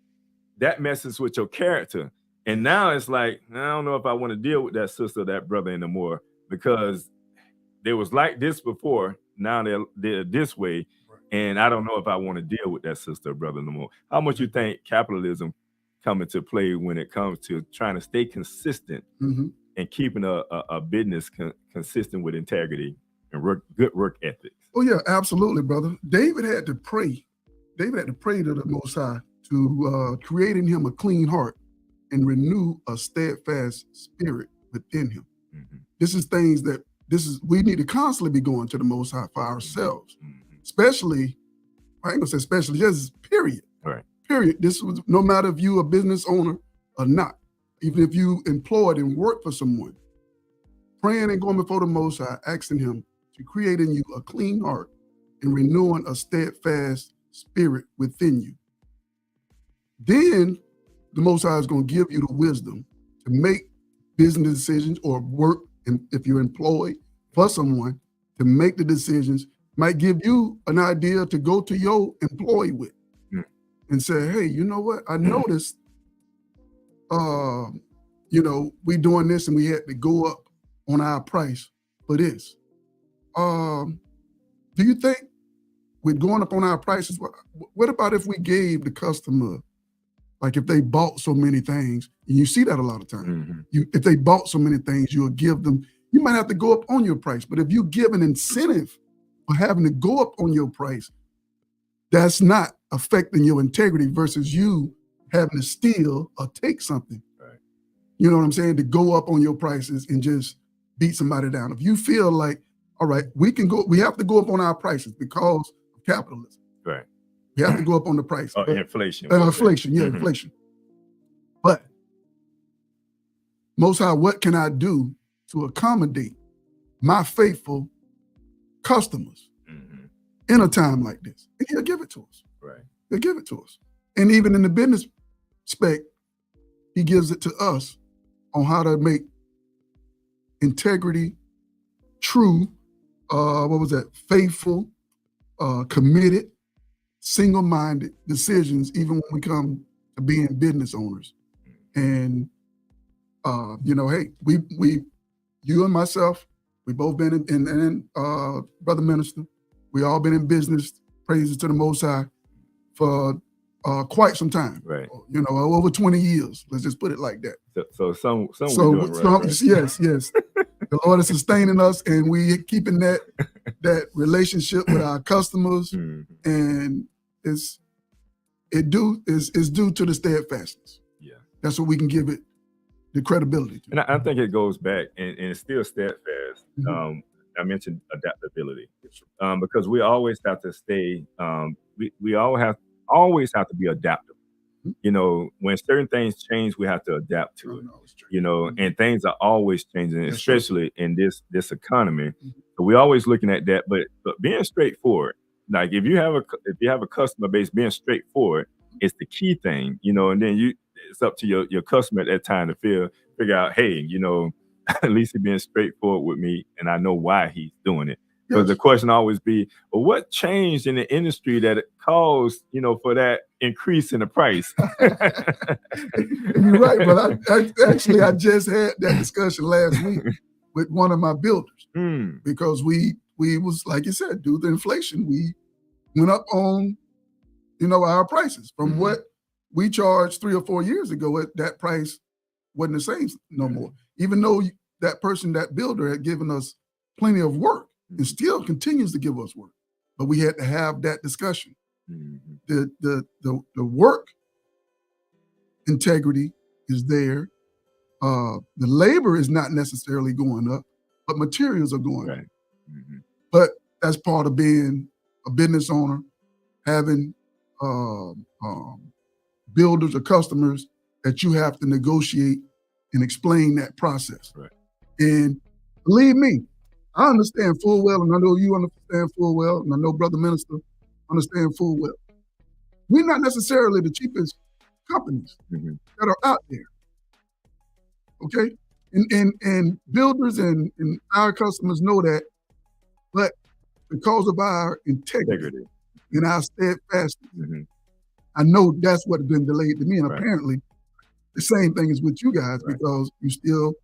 messes with your character. And now it's like, I don't know if I want to deal with that sister or that brother anymore, because they was like this before. Now they're this way. And I don't know if I want to deal with that sister or brother anymore. How much you think capitalism come into play when it comes to trying to stay consistent and keeping a business consistent with integrity and good work ethics? Oh yeah, absolutely, brother. David had to pray. David had to pray to the Most High to create in him a clean heart and renew a steadfast spirit within him. This is things that we need to constantly be going to the Most High for ourselves. Especially, I ain't gonna say especially, just period. Right. Period. This was no matter if you a business owner or not, even if you employed and work for someone, praying and going before the Most High, asking him to create in you a clean heart and renewing a steadfast spirit within you. Then the Most High is going to give you the wisdom to make business decisions or work, and if you're employed for someone, to make the decisions. Might give you an idea to go to your employee with and say, hey, you know what? I noticed, we doing this and we had to go up on our price for this. Do you think with going up on our prices, what about if we gave the customer, like if they bought so many things, and you see that a lot of times, if they bought so many things, you'll give them, you might have to go up on your price, but if you give an incentive for having to go up on your price, that's not affecting your integrity versus you having to steal or take something. Right. You know what I'm saying? To go up on your prices and just beat somebody down. If you feel like, all right, we have to go up on our prices because of capitalism. Right. We have to go up on the price. Inflation. Inflation. But Most High, what can I do to accommodate my faithful customers in a time like this? And he'll give it to us. Right. He'll give it to us. And even in the business spec, he gives it to us on how to make integrity, true, faithful, committed, single-minded decisions, even when we come to being business owners. And, hey, we you and myself, we both been in Brother Minister, we all been in business, praises to the Most High, for quite some time. Right. Over 20 years. Let's just put it like that. So we're doing right. Yes. The Lord is sustaining us, and we keeping that relationship with our customers, and it's due to the steadfastness. Yeah. That's what we can give it the credibility to. And I think it goes back, and it's still steadfast. I mentioned adaptability, because we always have to stay. We always have to be adaptable. When certain things change, we have to adapt to it. And things are always changing, especially in this economy. So we're always looking at that, but being straightforward. Like if you have a customer base, being straightforward is the key thing. And then it's up to your customer at that time to figure out, hey, at least he's being straightforward with me, and I know why he's doing it. Because the question always be, well, what changed in the industry that it caused, for that increase in the price? You're right, but I just had that discussion last week with one of my builders, because we was, like you said, due to inflation, we went up on, our prices from what we charged 3 or 4 years ago. That price wasn't the same no more, even though that builder had given us plenty of work and still continues to give us work. But we had to have that discussion. The work integrity is there. the labor is not necessarily going up, but materials are going up. Right. Mm-hmm. But that's part of being a business owner, having builders or customers that you have to negotiate and explain that process. Right. And believe me, I understand full well, and I know you understand full well, and I know Brother Minister understand full well. We're not necessarily the cheapest companies Mm-hmm. that are out there. Okay? And builders and our customers know that, but because of our integrity and our steadfastness, mm-hmm. I know that's what has been delayed to me. And Right. apparently, the same thing is with you guys, Right. because you still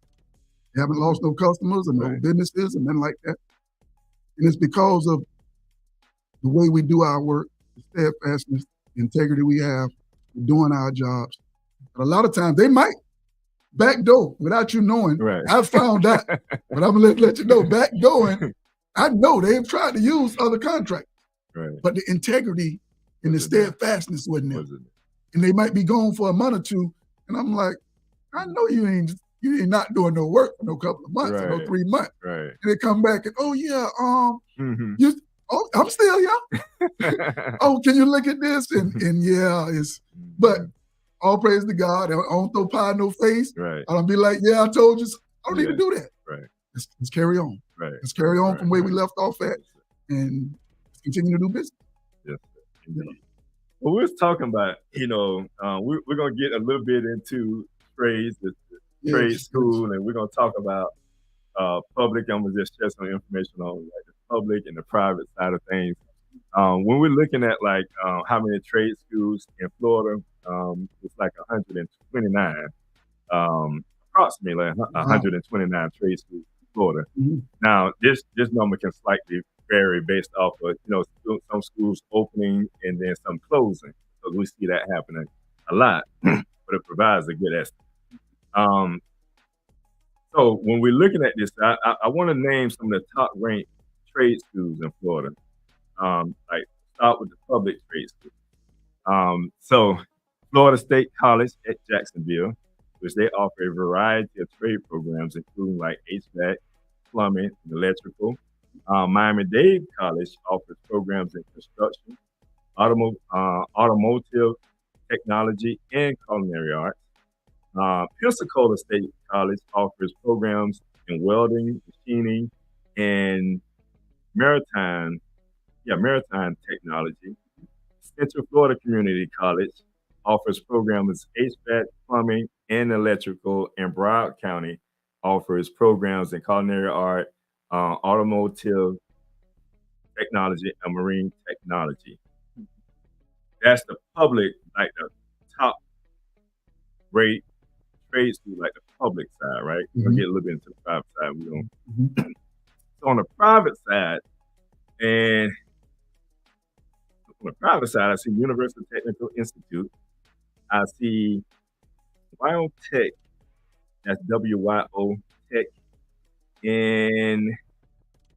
haven't lost no customers or no Right. businesses and nothing like that. And it's because of the way we do our work, the steadfastness, the integrity we have, doing our jobs. But a lot of times they might backdoor without you knowing. Right. I found out, but I'm gonna let you know, backdooring, I know they've tried to use other contractors, Right. but the integrity and the Wasn't there. steadfastness wasn't there. Wasn't it? And they might be gone for a month or two, and I'm like, I know you ain't not doing no work for no couple of months or no Right. 3 months. Right. And they come back and, oh yeah, Mm-hmm. I'm still here. Oh, can you look at this? And yeah, it's, but all praise to God. I don't throw pie in no face. Right. I don't be like, yeah, I told you. I don't need Yeah. to do that. Right. Let's carry on. Right. Let's carry on Right. from where we Right. left off at and continue to do business. Yes. Indeed. Well, we was talking about, we're going to get a little bit into trades, the trade Yes. school, and we're going to talk about public. I'm going to just share some information on like the public and the private side of things. When we're looking at like how many trade schools in Florida, it's like 129, approximately 129 trade schools in Florida. Mhm. Now, this number can slightly vary based off of, some schools opening and then some closing. So we see that happening a lot, but it provides a good estimate. So when we're looking at this, I want to name some of the top ranked trade schools in Florida. Like start with the public trade school. So Florida State College at Jacksonville, which they offer a variety of trade programs, including like HVAC, plumbing, and electrical. Miami-Dade College offers programs in construction, automotive technology, and culinary arts. Pensacola State College offers programs in welding, machining, and maritime technology. Central Florida Community College offers programs in HVAC, plumbing, and electrical, and Broward County offers programs in culinary art, automotive technology, and marine technology. That's the public, like the top rate trade school, like the public side, right? We'll get a little bit into the private side. We don't. So on the private side, and on the private side, I see University Technical Institute. I see Wyo Tech, that's WYO Tech, and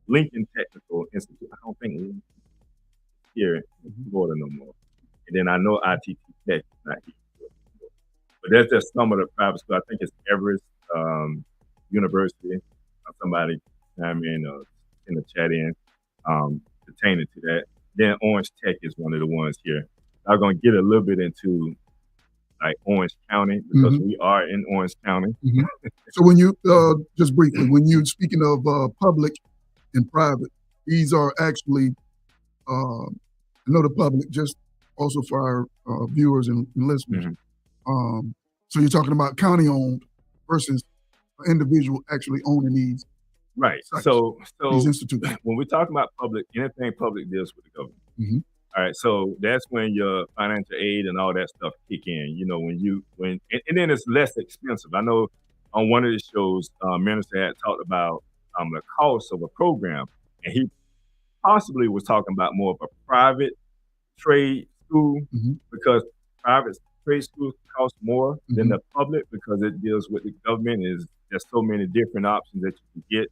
Lincoln Technical Institute. I don't think Lincoln is here in Florida no more. And then I know ITT Tech is not here. But there's just some of the private schools. I think it's Everest University. Somebody chime in the chat in pertaining to that. Then Orange Tech is one of the ones here. I'm going to get a little bit into like Orange County because we are in Orange County. So when you, just briefly, when you're speaking of public and private, these are actually, I know the public, just also for our viewers and listeners. So you're talking about county-owned versus individual actually owning these. Right. sites, So these institutes. when we talk about public, anything public deals with the government. All right. So that's when your financial aid and all that stuff kick in. And then it's less expensive. I know on one of the shows, Minister had talked about the cost of a program, and he possibly was talking about more of a private trade school because private trade schools cost more than the public because it deals with the government. There's so many different options that you can get,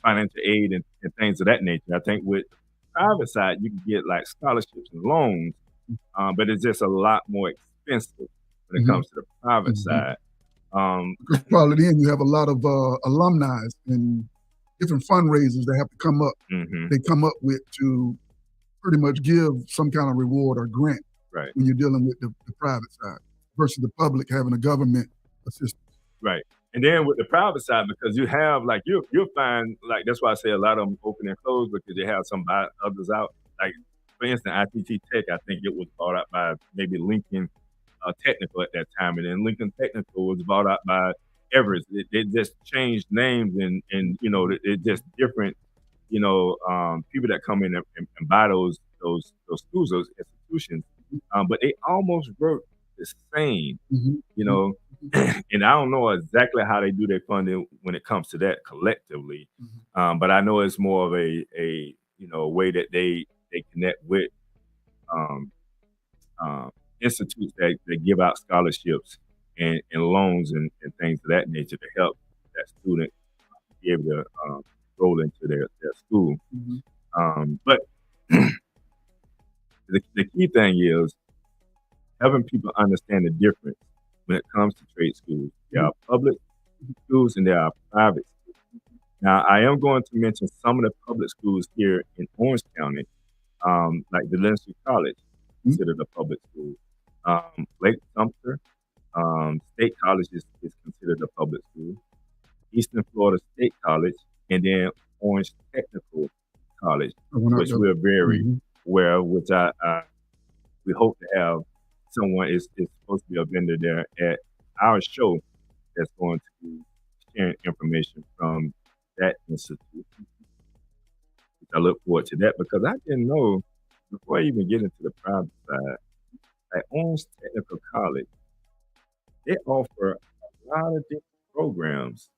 financial aid and things of that nature. I think with the private side, you can get like scholarships and loans, but it's just a lot more expensive when it comes to the private side. Because probably then you have a lot of alumni and different fundraisers that have to come up. Mm-hmm. They come up with to pretty much give some kind of reward or grant Right. when you're dealing with the private side versus the public having a government assistance. Right. And then with the private side, because you have like you'll find like that's why I say a lot of them open and close because they have some buy others out. Like for instance, ITT Tech, I think it was bought out by maybe Lincoln Technical at that time, and then Lincoln Technical was bought out by Everest. They just changed names and you know it just different people that come in and buy those schools, those institutions, but they almost work the same, you know. And I don't know exactly how they do their funding when it comes to that collectively, but I know it's more of a way that they connect with institutes that give out scholarships and loans and things of that nature to help that student be able to roll into their school. But the key thing is having people understand the difference when it comes to trade schools. There are public schools and there are private schools. Now, I am going to mention some of the public schools here in Orange County, like the Lindsley College, considered a public school. Lake Sumter State College is considered a public school. Eastern Florida State College, and then Orange Technical College, which we're very aware of, which we hope to have someone is supposed to be a vendor there at our show that's going to be sharing information from that institute. I look forward to that because I didn't know before I even get into the private side, at Orange Technical College, they offer a lot of different programs.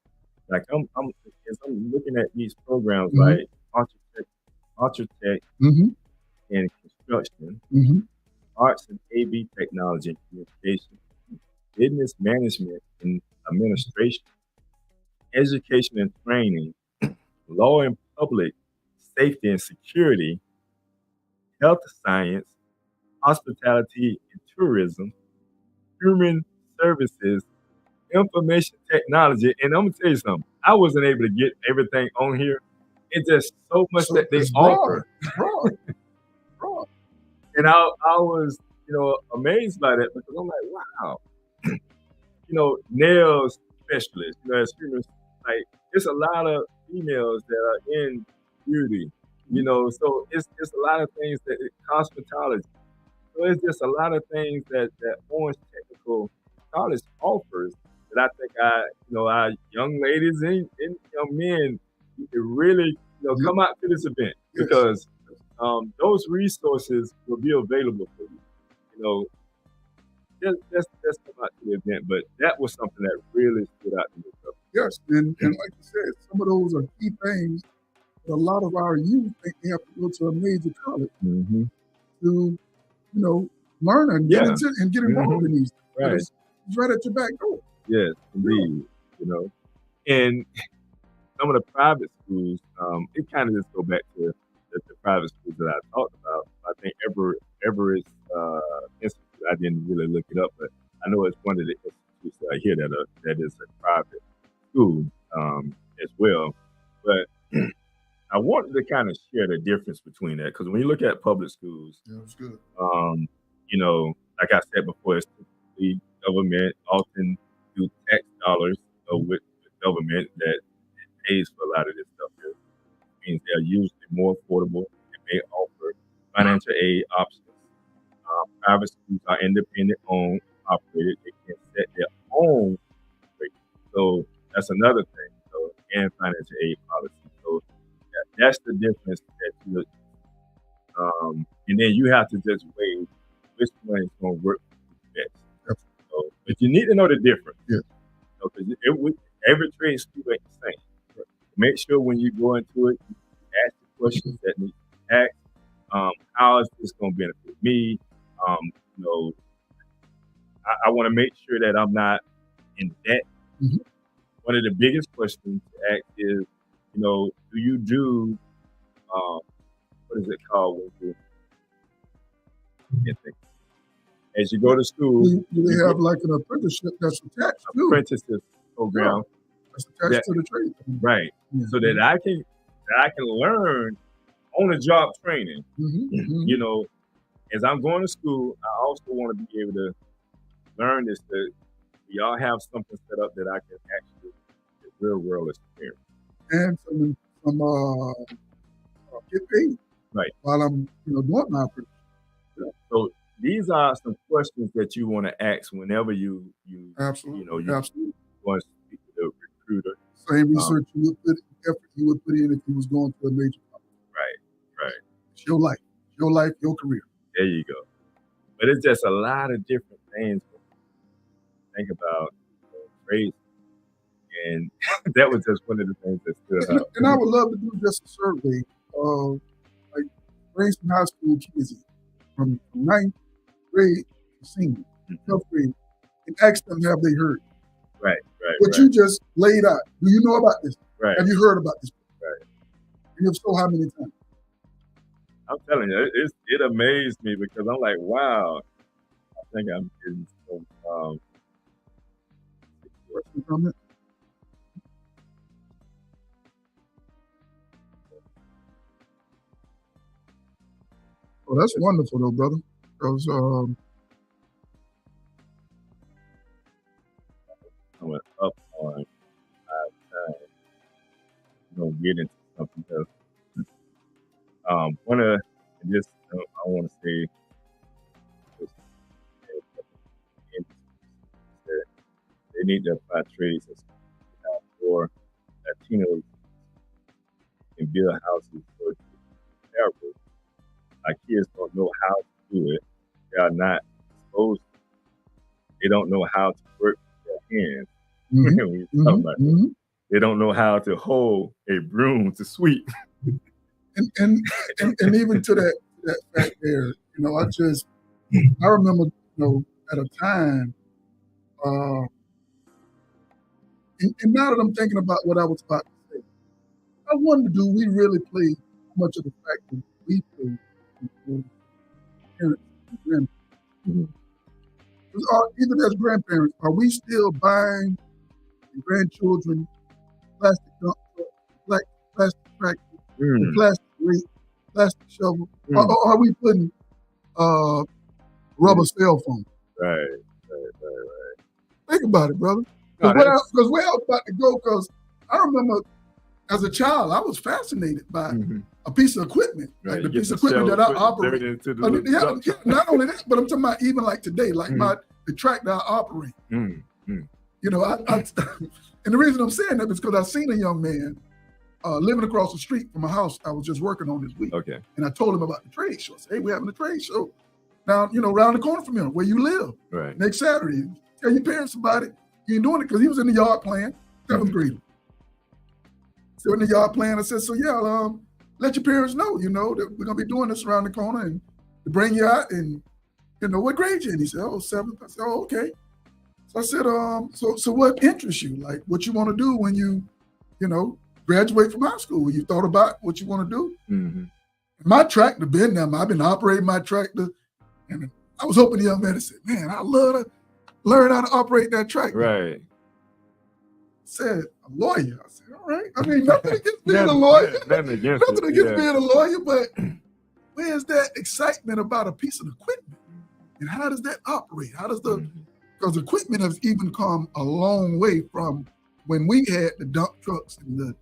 Like as I'm looking at these programs like Architect and Construction, Arts and AV Technology and Communication, Business Management and Administration, Education and Training, Law and Public Safety and Security, Health Science, Hospitality and Tourism, Human Services, Information Technology. And I'm gonna tell you something. I wasn't able to get everything on here. It's just so much that they offer. Broad. And I was, amazed by that because I'm like, wow. Nails specialists, as humans, like it's a lot of females that are in beauty, so it's a lot of things that cosmetology. So it's just a lot of things that Orange Technical College offers that I think our young ladies and young men need to really, come out to this event because those resources will be available for you. Just come out to the event. But that was something that really stood out to me. Yes, and like you said, some of those are key things that a lot of our youth think they have to go to a major college to, learn and get into and get involved in these. Right. It's right at your back door. Yes, indeed. And some of the private schools, it kind of just go back to the private schools that I talked about. I think Everest Institute, I didn't really look it up, but I know it's one of the institutes here that is a private school as well. But I wanted to kind of share the difference between that because when you look at public schools, that's good. Like I said before, it's typically government often do tax dollars with government that pays for a lot of this stuff. It means they're usually more affordable and may offer financial aid options. Private schools are independent owned, operated. They can set their own rate. So that's another thing. So and financial aid policy. So that's the difference that you and then you have to just weigh which one is going to work for you best. So, but you need to know the difference. Yeah. Because every trade school ain't the same. Right. Make sure when you go into it, you ask the questions that need to be asked. How is this going to benefit me? I want to make sure that I'm not in debt. One of the biggest questions to ask is, do you do what is it called when you as you go to school, do they have like an apprenticeship that's attached to apprenticeship program that's attached to the trade? Right. Yeah. So that I can learn on the job training. You know, as I'm going to school, I also want to be able to learn this, that we all have something set up that I can actually get real world experience. And some get paid. Right. While I'm, doing my apprenticeship. So these are some questions that you want to ask whenever you absolutely, you absolutely want to speak to the recruiter. Same research you would put in if you was going to a major company. Right. It's your life, your career. There you go. But it's just a lot of different things to think about trades. And that was just one of the things that stood out. And I would love to do just a survey of like grades from high school kids from 9th grade to senior, 12th grade, and ask them, have they heard? Right. What you just laid out. Do you know about this? Right. Have you heard about this? Right. And if so, how many times? I'm telling you, it amazed me because I'm like, wow, I think I'm getting some question from it. Oh, that's wonderful though, brother. Because I went up on 5 times. Get into something else. One of this, I want to say, that they need to apply trades for Latinos and build houses for terrible. Our kids don't know how to do it. They are not exposed. They don't know how to work with their hands. When you talk about that. They don't know how to hold a broom to sweep. And even to that fact there, I remember, at a time, and now that I'm thinking about what I was about to say, I wonder, do we really play much of the factor we play with parents and grandparents? Even as grandparents, are we still buying grandchildren plastic dump trucks, plastic tractors, plastic rake, plastic shovel? Or are we putting rubber cell phone? Right. Think about it, brother. Because where I was about to go, because I remember as a child, I was fascinated by a piece of equipment, like the piece of equipment that I operate. Not only that, but I'm talking about even like today, like the tractor I operate. And the reason I'm saying that is because I seen a young man living across the street from a house I was just working on this week. Okay. And I told him about the trade show. I said, hey, we're having a trade show now, around the corner from here, where you live. Right. Next Saturday. Tell your parents about it. You ain't doing it because he was in the yard playing, 7th grader. So in the yard playing, I said, so yeah, let your parents know, that we're gonna be doing this around the corner and to bring you out and what grade you in? He said, 7th. I said, okay. So I said, so what interests you? Like what you want to do when you, graduate from high school? You thought about what you want to do? My tractor been there. I've been operating my tractor, and I was hoping the young man said, man, I love to learn how to operate that tractor. Right. I said, a lawyer. I said, all right. I mean, nothing against being a lawyer. Nothing against being a lawyer, but where's that excitement about a piece of equipment? And how does that operate? How does because equipment has even come a long way from when we had the dump trucks and the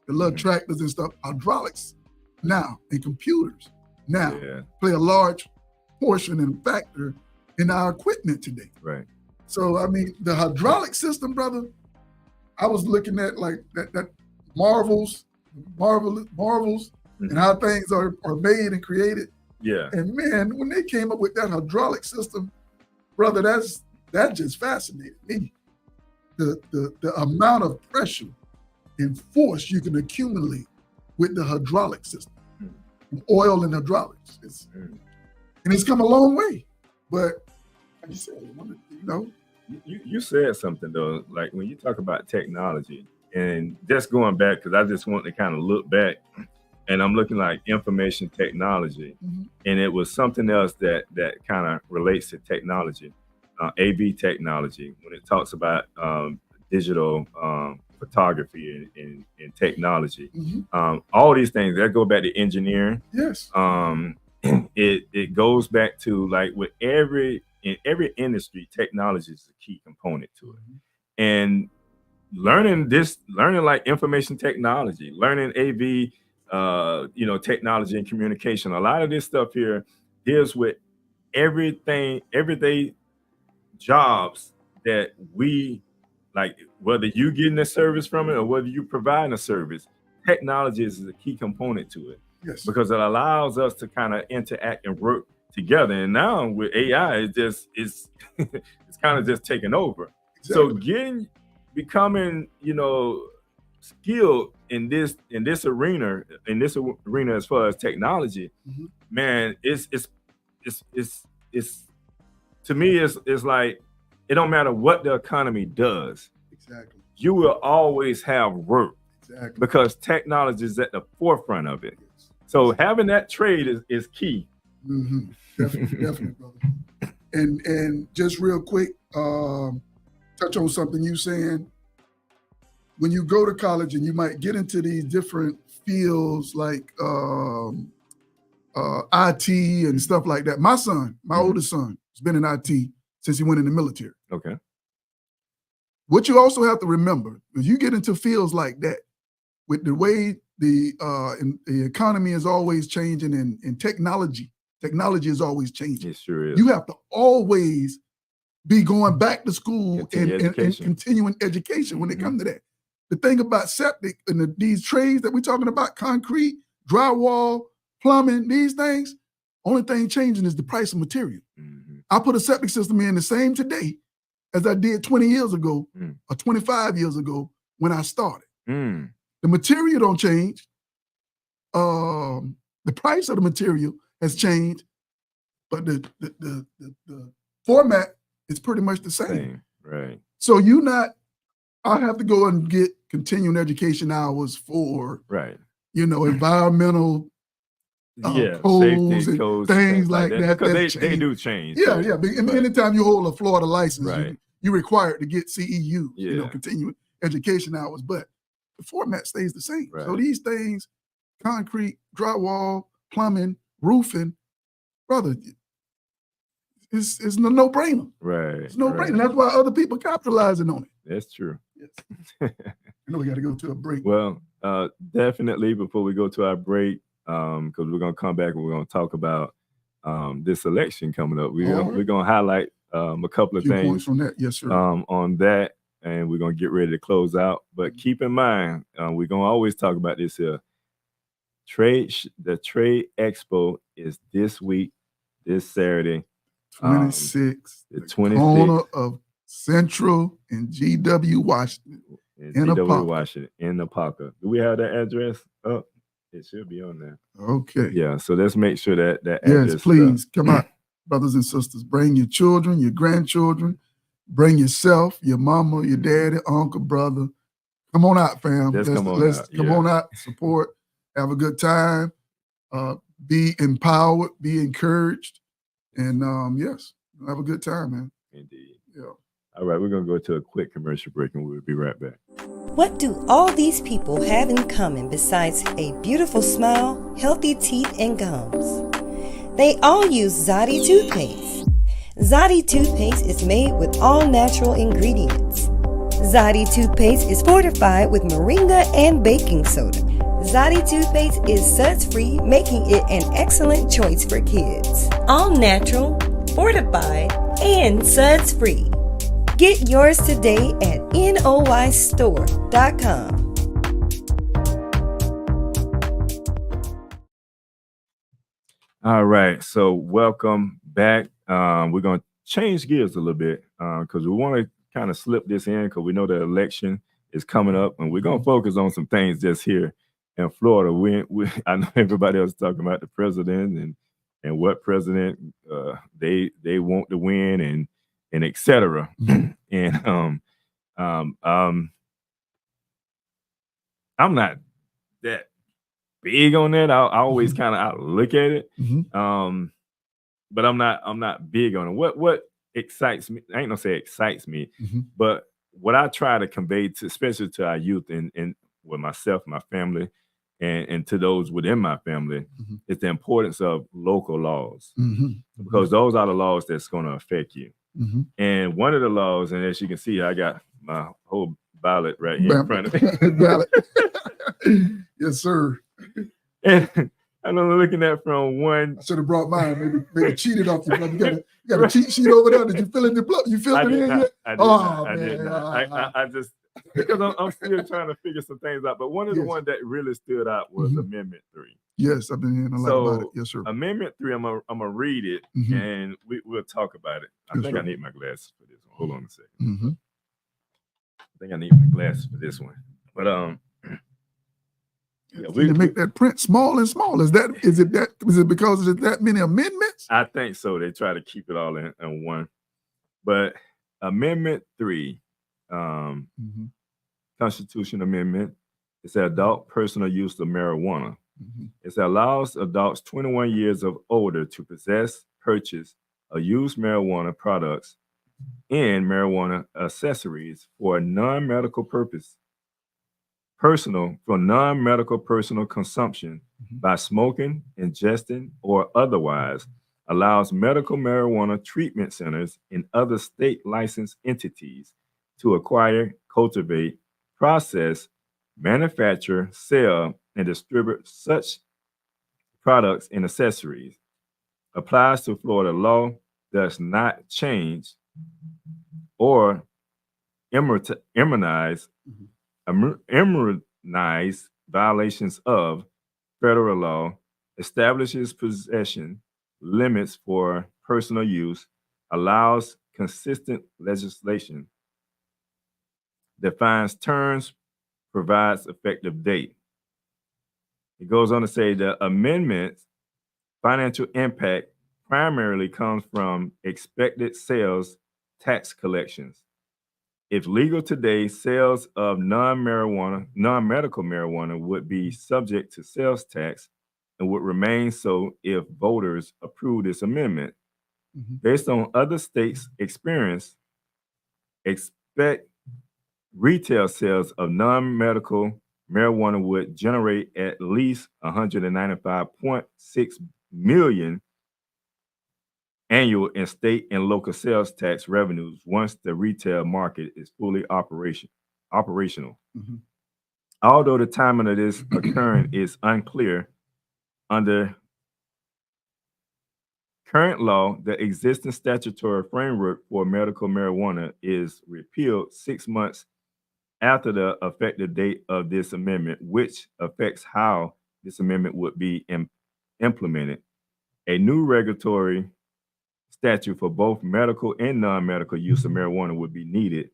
little tractors and stuff. Hydraulics now and computers now play a large portion and factor in our equipment today. Right. So, I mean, the hydraulic system, brother, I was looking at like that marvels and how things are made and created. Yeah. And man, when they came up with that hydraulic system, brother, that just fascinated me. The amount of pressure and force you can accumulate with the hydraulic system, oil and hydraulics. And it's come a long way. But like you said, You said something though, like when you talk about technology and just going back, because I just want to kind of look back and I'm looking like information technology, and it was something else that kind of relates to technology, AV technology, when it talks about digital photography and technology. All these things that go back to engineering. Yes. It goes back to like with in every industry, technology is a key component to it. And learning like information technology, learning AV, technology and communication. A lot of this stuff here deals with everyday jobs that we like, whether you getting a service from it or whether you providing a service. Technology is a key component to it. Yes. Because it allows us to kind of interact and work together. And now with AI, it's kind of just taking over. Exactly. So becoming, skilled in this arena as far as technology, man, it's to me, it's like, it don't matter what the economy does. Exactly. You will always have work. Exactly. Because technology is at the forefront of it. So having that trade is key. Definitely, brother. And just real quick, touch on something you saying. When you go to college and you might get into these different fields like IT and stuff like that. My son, my oldest son, has been in IT since he went in the military. Okay. What you also have to remember, if you get into fields like that, with the way the economy is always changing and technology is always changing. It sure is. You have to always be going back to school and continuing education when it comes to that. The thing about septic and these trades that we're talking about, concrete, drywall, plumbing, these things, only thing changing is the price of material. I put a septic system in the same today as I did 20 years ago or 25 years ago when I started. The material don't change. The price of the material has changed, but the format is pretty much the same. Right. So I have to go and get continuing education hours for environmental codes and codes, things like that. Because they do change. Yeah. Anytime you hold a Florida license, you're required to get CEUs, continuing education hours, but the format stays the same. So these things, concrete, drywall, plumbing, roofing, brother, it's a no-brainer. Right. It's no-brainer. That's why other people capitalizing on it. That's true. Yes. I know we got to go to a break. Well, definitely before we go to our break, because we're going to come back and we're going to talk about this election coming up. We're going to highlight a couple of things points on that. Yes, sir. On that, and we're going to get ready to close out. But keep in mind, we're going to always talk about this here. The Trade Expo is this week, this Saturday. 26th. The 26th. Corner of Central and GW Washington. In GW Washington, in Apopka. Do we have that address up? It should be on there. Okay. Yeah, so let's make sure that address. Yes, please. Come on, brothers and sisters. Bring your children, your grandchildren. Bring yourself, your mama, your daddy, uncle, brother. Come on out, fam. Let's come on out, support, have a good time, be empowered, be encouraged, and yes, have a good time, man. Indeed. Yeah. All right, we're going to go to a quick commercial break and we'll be right back. What do all these people have in common besides a beautiful smile, healthy teeth, and gums? They all use Zadi toothpaste. Zadi toothpaste is made with all natural ingredients. Zadi toothpaste is fortified with moringa and baking soda. Zadi toothpaste is suds-free, making it an excellent choice for kids. All natural, fortified, and suds-free. Get yours today at noistore.com. All right, so welcome back. We're going to change gears a little bit because we want to kind of slip this in because we know the election is coming up, and we're going to focus on some things just here in Florida. I know everybody else is talking about the president and what president they want to win and et cetera. And I'm not that big on that. I always kind of look at it. Mhm. But I'm not big on it. What excites me, I ain't gonna say excites me, Mhm. but what I try to convey to, especially to our youth and with myself, my family, and to those within my family, Mhm. is the importance of local laws. Mhm. Because those are the laws that's gonna affect you. Mhm. And one of the laws, and as you can see, I got my whole ballot right here in front of me. Ballot. Yes, sir. And I'm looking at from one. I should have brought mine. Maybe cheated off you, brother. You got a cheat sheet over there. Did you fill in the blood? You filled it in yet? I did not. I just, because I'm still trying to figure some things out. But one of the ones that really stood out was Amendment 3. Yes, I've been hearing a lot about it. Yes, sir. Amendment 3, I'm gonna read it and we'll talk about it. I think I need my glasses for this one. Hold on a second. I think I need my glasses for this one. But yeah, we make that print small and small. Is it because there's that many amendments? I think so. They try to keep it all in one. But Amendment 3, Constitution Amendment, it's adult personal use of marijuana. It allows adults 21 years of older to possess, purchase, or use marijuana products and marijuana accessories for non-medical purpose, non-medical personal consumption by smoking, ingesting, or otherwise. Allows medical marijuana treatment centers and other state licensed entities to acquire, cultivate, process, manufacture, sell, and distribute such products and accessories. Applies to Florida law, does not change or immunize violations of federal law, establishes possession limits for personal use, allows consistent legislation, defines terms, provides effective date. It goes on to say the amendment's financial impact primarily comes from expected sales tax collections. If legal today, sales of non-medical marijuana would be subject to sales tax and would remain so if voters approve this amendment. Based on other states' experience, expect retail sales of non-medical marijuana would generate at least 195.6 million annual in state and local sales tax revenues once the retail market is fully operational. Although the timing of this occurring is unclear, under current law, the existing statutory framework for medical marijuana is repealed 6 months after the effective date of this amendment, which affects how this amendment would be implemented. A new regulatory statute for both medical and non-medical use of marijuana would be needed.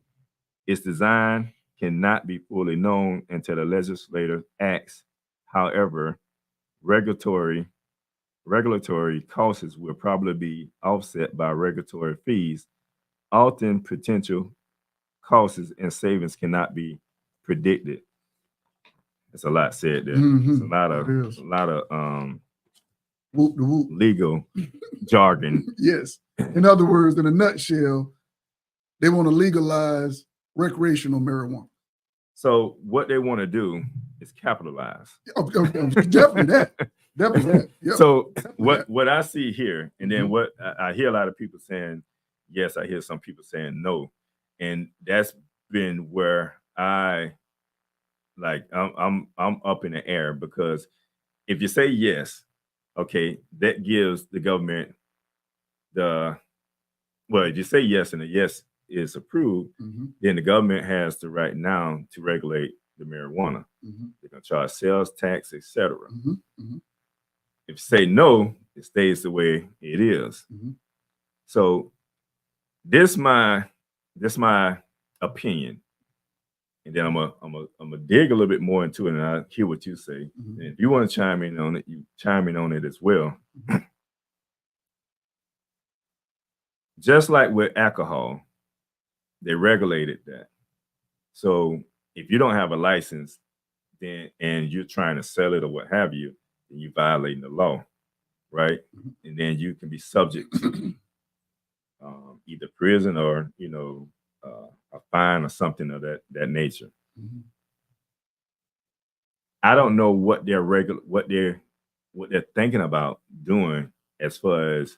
Its design cannot be fully known until the legislator acts. However, regulatory costs will probably be offset by regulatory fees. Often potential costs and savings cannot be predicted. It's a lot said there. It's a lot of legal jargon. Yes. In other words, in a nutshell, they want to legalize recreational marijuana. So what they want to do is capitalize. Definitely that. Definitely that. Yep. So what I see here, and then what I hear a lot of people saying, yes, I hear some people saying no. And that's been where I'm up in the air, because if you say yes, okay, that gives the government if you say yes and the yes is approved, then the government has the right now to regulate the marijuana. They're gonna charge sales tax, etc. If you say no, it stays the way it is. So this my opinion, and then I'm gonna dig a little bit more into it, and I'll hear what you say. And if you want to chime in on it, you chime in on it as well. Just like with alcohol, they regulated that. So if you don't have a license, then and you're trying to sell it or what have you, then you're violating the law, right? And then you can be subject to either prison or a fine or something of that nature. I don't know what they're thinking about doing as far as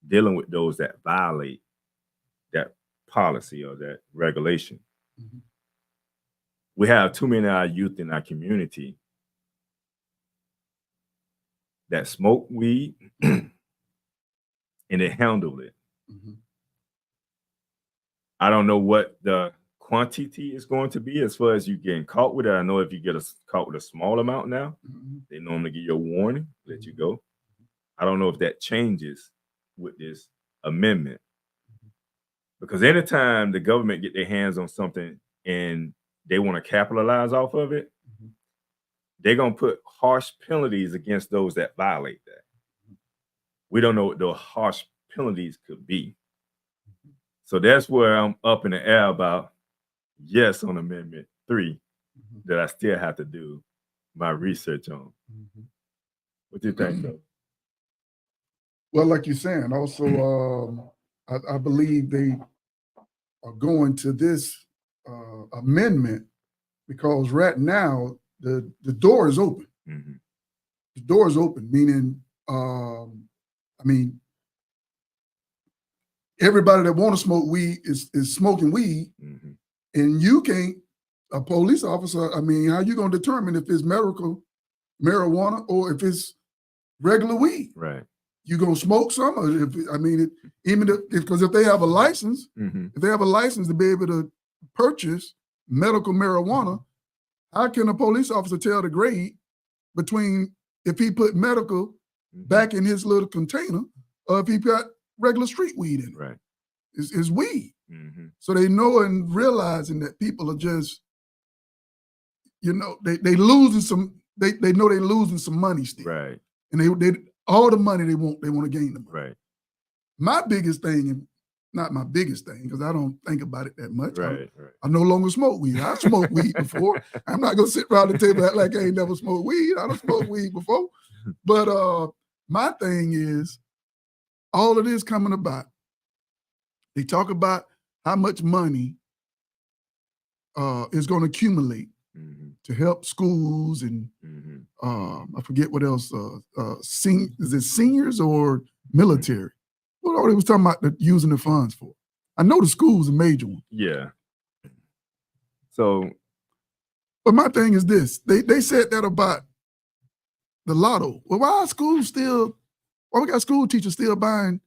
dealing with those that violate that policy or that regulation. We have too many of our youth in our community that smoke weed and they handle it. I don't know what the quantity is going to be as far as you getting caught with it. I know if you get caught with a small amount now, they normally give you a warning, let you go. I don't know if that changes with this amendment. Because anytime the government get their hands on something and they want to capitalize off of it, they're going to put harsh penalties against those that violate that. We don't know what those harsh penalties could be. So that's where I'm up in the air about yes on Amendment 3 that I still have to do my research on. What do you think, though? Well, like you're saying, also, I believe they are going to this amendment because right now the door is open. The door is open, meaning, I mean, everybody that want to smoke weed is smoking weed, and you can't, a police officer, I mean, how you going to determine if it's medical marijuana or if it's regular weed? Right. You going to smoke some? Or because if they have a license, if they have a license to be able to purchase medical marijuana, how can a police officer tell the grade between if he put medical back in his little container or if he got regular street weed in it? Right. It's weed. So they know and realizing that people are just, they losing some, they know they're losing some money still. Right. And they all the money they want to gain them. Right. My biggest thing, and not my biggest thing, because I don't think about it that much. Right. I no longer smoke weed. I smoked weed before. I'm not gonna sit around the table and act like I ain't never smoked weed. I don't smoke weed before. But my thing is, all of this coming about, they talk about how much money is going to accumulate to help schools and I forget what else. Is it seniors or military? What all they was talking about using the funds for? I know the school's a major one. Yeah. So, but my thing is this: they said that about the lotto. Well, why we got school teachers still buying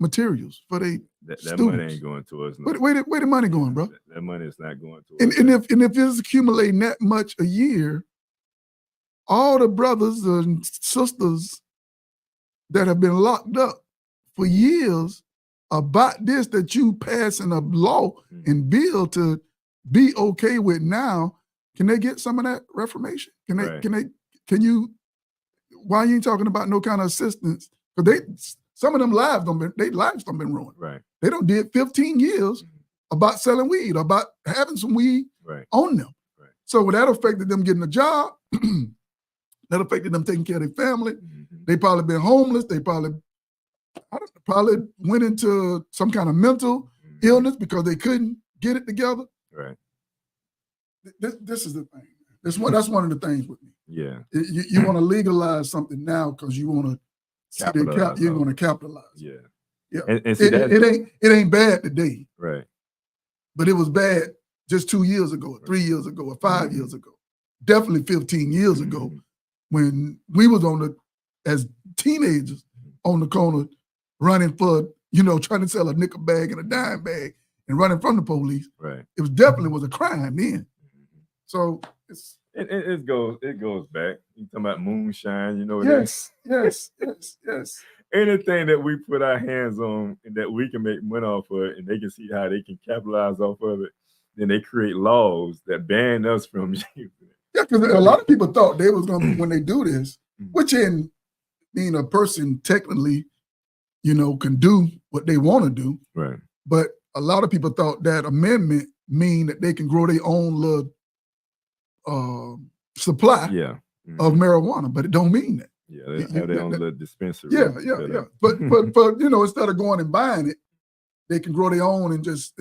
materials for they that money ain't going to us. No. Where the money going, bro? That money is not going to us. And if it's accumulating that much a year, all the brothers and sisters that have been locked up for years about this that you passing a law and bill to be okay with now, can they get some of that reformation? Why you ain't talking about no kind of assistance? Because some of them lives don't been ruined. Right. They don't did 15 years about selling weed, about having some weed on them. Right. So that affected them getting a job. That affected them taking care of their family. They probably been homeless. They probably went into some kind of mental illness because they couldn't get it together. Right. This is the thing. That's one of the things with me. Yeah. You want to legalize something now because you want to you're going to capitalize. Yeah. Yeah. And see, it ain't bad today. Right. But it was bad just 2 years ago, or 3 years ago, or 5 years ago. Definitely 15 years ago when we was as teenagers on the corner running for, trying to sell a nickel bag and a dime bag and running from the police. Right. It was definitely a crime then. So it goes back. You talking about moonshine, Yes. Anything that we put our hands on and that we can make money off of it and they can see how they can capitalize off of it, then they create laws that ban us from using it. Yeah, because a lot of people thought they was going to, when they do this, which in being a person technically, can do what they want to do. Right. But a lot of people thought that amendment mean that they can grow their own little supply Yeah. of marijuana, but it don't mean that. Yeah, they have their own little dispensary. Yeah. But instead of going and buying it, they can grow their own and just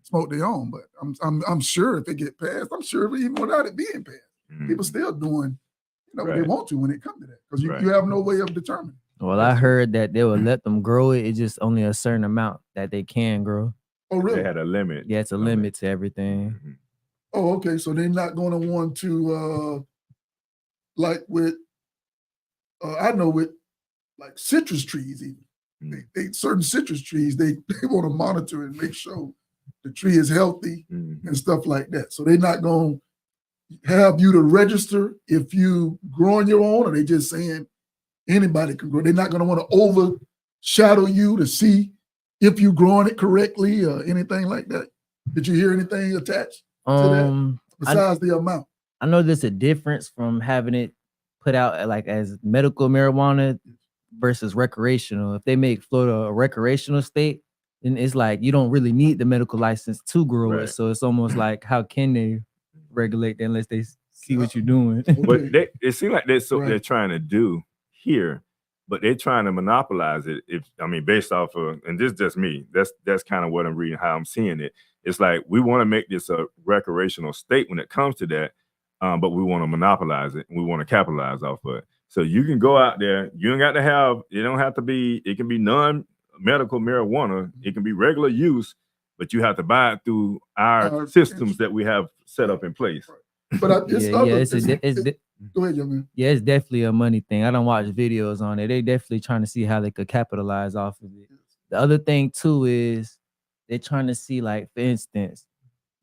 smoke their own. But I'm sure if it get passed, I'm sure even without it being passed, people still doing what they want to when it comes to that, because you have no way of determining. Well, I heard that they would let them grow it. It's just only a certain amount that they can grow. Oh, really? They had a limit. Yeah, it's a limit to everything. Oh, okay. So they're not going to want to, like with, I know with like citrus trees, even they certain citrus trees, they want to monitor and make sure the tree is healthy and stuff like that. So they're not going to have you to register if you growing your own, or they just saying anybody can grow. They're not going to want to overshadow you to see if you growing it correctly or anything like that. Did you hear anything attached to that besides the amount? I know there's a difference from having it put out like as medical marijuana versus recreational. If they make Florida a recreational state, then it's like you don't really need the medical license to grow it. So it's almost like, how can they regulate that unless they see what you're doing? But it seems like that's what they're trying to do here, but they're trying to monopolize it. Based off of, and this is just me, that's kind of what I'm reading, how I'm seeing it. It's like we want to make this a recreational state when it comes to that, but we want to monopolize it and we want to capitalize off of it. So you can go out there, you don't got to have, it don't have to be, it can be non-medical marijuana, it can be regular use, but you have to buy it through our systems that we have set up in place. But go ahead, young man. Yeah, it's definitely a money thing. I don't watch videos on it. They definitely trying to see how they could capitalize off of it. The other thing too is they're trying to see, like, for instance,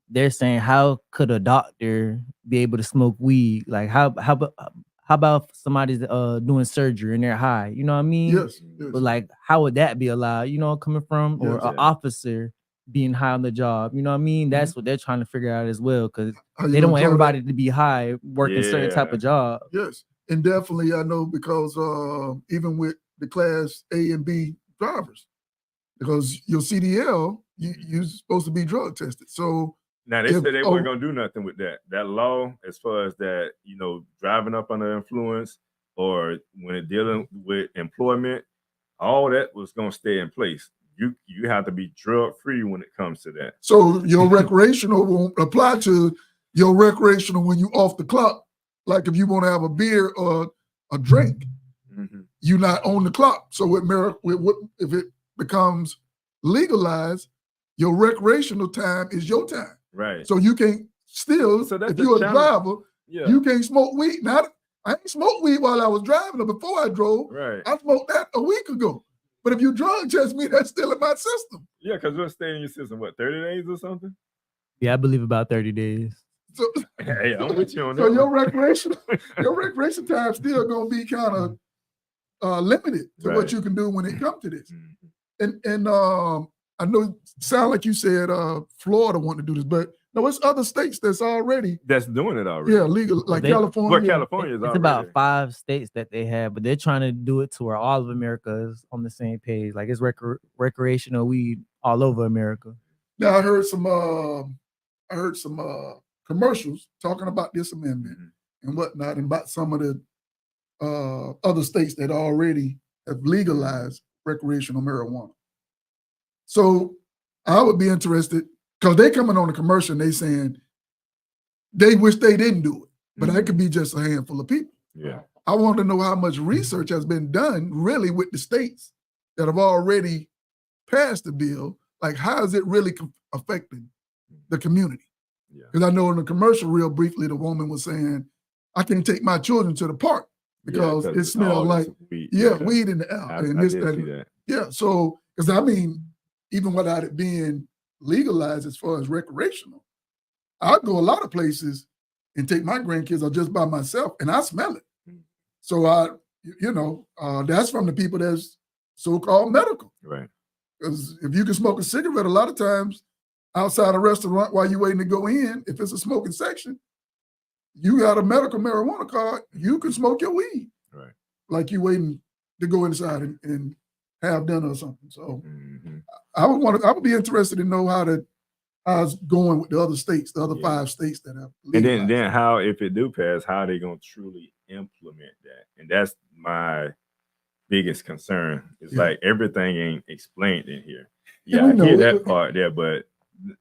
they're saying, how could a doctor be able to smoke weed? Like, how about somebody's doing surgery and they're high? You know what I mean? Yes. But like, how would that be allowed? You know, coming from or an officer being high on the job. You know what I mean? That's what they're trying to figure out as well, because they don't want everybody to be high working certain type of job. Yes, and definitely I know, because even with the class A and B drivers, because your CDL, you're supposed to be drug tested. So now they said they weren't gonna do nothing with that law as far as that, driving up under influence or when it dealing with employment, all that was gonna stay in place. You have to be drug free when it comes to that. So your recreational won't apply to your recreational when you off the clock. Like if you want to have a beer or a drink, you're not on the clock. So if it becomes legalized, your recreational time is your time. Right. So you can't still, if you're a driver, you can't smoke weed. Now, I ain't smoked weed while I was driving or before I drove. Right. I smoked that a week ago. But if you drug test me, that's still in my system. Yeah, because we'll stay in your system, 30 days or something? Yeah, I believe about 30 days. So, hey, I'm with you on that. So your recreation time still gonna be kind of limited to what you can do when it comes to this. And I know it sound like you said Florida want to do this, but no, it's other states that's doing it already. Yeah, legal, like California. Well, California is it's about 5 states that they have, but they're trying to do it to where all of America is on the same page. Like it's recreational weed all over America. Now I heard some commercials talking about this amendment and whatnot, and about some of the other states that already have legalized recreational marijuana. So I would be interested, because they coming on the commercial and they saying they wish they didn't do it, but that could be just a handful of people. Yeah. I want to know how much research has been done really with the states that have already passed the bill. Like, how is it really affecting the community? Because I know in the commercial, real briefly, the woman was saying, I can't take my children to the park because it smells like weed in the air. And this, that. Yeah, so, because even without it being legalized as far as recreational, I go a lot of places and take my grandkids or just by myself and I smell it. So that's from the people that's so-called medical. Right. Because if you can smoke a cigarette, a lot of times outside a restaurant while you're waiting to go in, if it's a smoking section, you got a medical marijuana card, you can smoke your weed. Right. Like you waiting to go inside and have dinner or something. So I would be interested to know how to how it's going with the other states, the other 5 states that have legalized. And then how, if it do pass, how are they gonna truly implement that? And that's my biggest concern. It's like everything ain't explained in here. Yeah, I hear that part there, but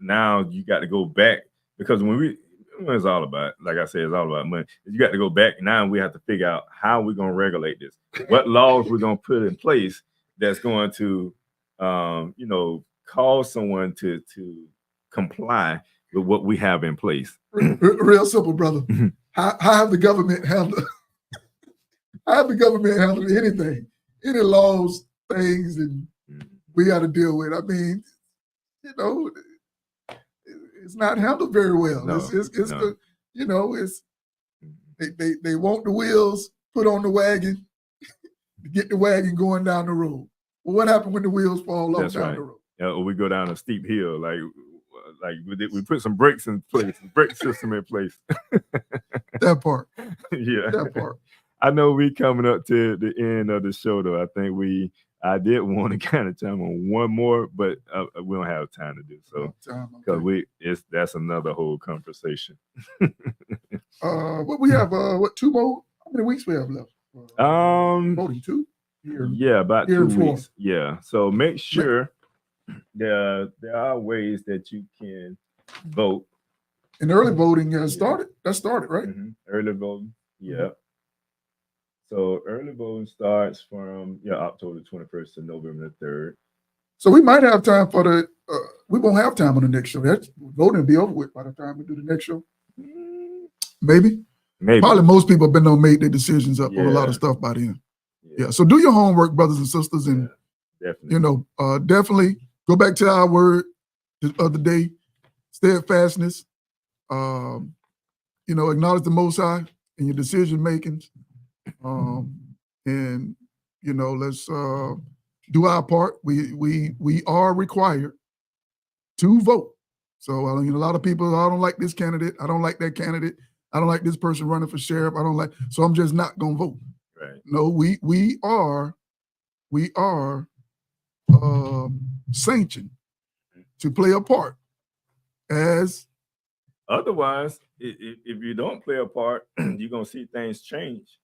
now you got to go back, because when it's all about, like I said, it's all about money. You got to go back. Now we have to figure out how we're going to regulate this. What laws we're going to put in place that's going to, cause someone to comply with what we have in place. Real simple, brother. How have the government handled? How have the government handled anything? Any laws, things, and we got to deal with? I mean, it's not handled very well. No, they want the wheels put on the wagon to get the wagon going down the road. Well, what happened when the wheels fall off down the road? Yeah, or we go down a steep hill, like we put some brakes in place, brake system in place. That part. Yeah, that part. I know we coming up to the end of the show, though. I think I did want to kind of chime on one more, but we don't have time to do so, because that's another whole conversation. What we have? 2 more? How many weeks we have left? Voting 2. Yeah, about 2 weeks. Yeah, so make sure there are ways that you can vote. And early voting has started. That started, right? Early voting. Yeah. So early voting starts from October 21st to November 3rd. So we might have time for we won't have time on the next show. That voting will be over with by the time we do the next show. Maybe. Probably most people have been made their decisions up on a lot of stuff by then. Yeah. So do your homework, brothers and sisters, and definitely. Definitely go back to our word the other day, steadfastness. Acknowledge the Most High in your decision makings. And let's do our part. We are required to vote. So a lot of people, I don't like this candidate, I don't like that candidate, I don't like this person running for sheriff, so I'm just not gonna vote. Right. No, we are sanctioned to play a part. As otherwise, if you don't play a part, you're gonna see things change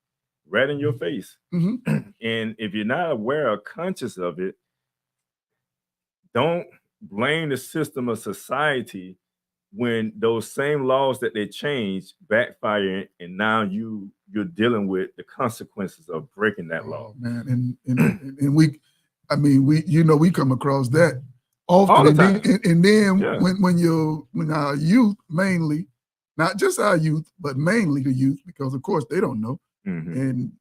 right in your face. And if you're not aware or conscious of it, don't blame the system of society when those same laws that they changed backfire, and now you're dealing with the consequences of breaking that law. Man, and we come across that often. All the time. And then when our youth, mainly, not just our youth, but mainly the youth, because of course they don't know. And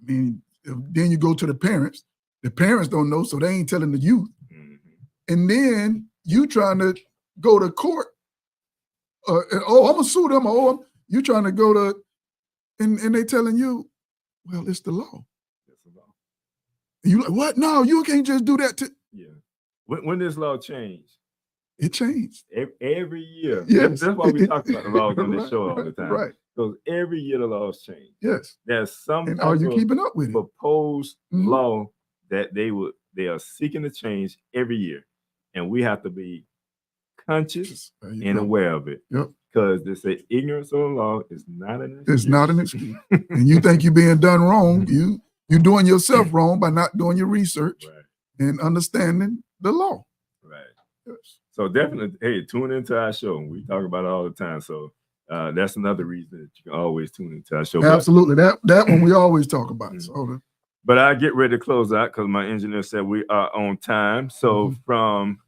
then you go to the parents don't know, so they ain't telling the youth. And then you trying to go to court. I'm gonna sue them. You trying to go to, and they telling you, well, it's the law. It's the law. And you like, what? No, you can't just do that. When this law changed? It changed every year. Yes. That's why we talk about the laws on this show all the time. Right. Because every year the laws change. Yes. There's some. And are you keeping up with it? Proposed law that they are seeking to change every year, and we have to be conscious and aware of it. Yep. Because they say ignorance of the law is not an excuse. It's not an excuse. And you think you're being done wrong. You're doing yourself wrong by not doing your research and understanding the law. Right. Yes. So definitely, hey, tune into our show. We talk about it all the time. So that's another reason that you can always tune into our show. Absolutely. That one we always talk about. So but I get ready to close out because my engineer said we are on time. So from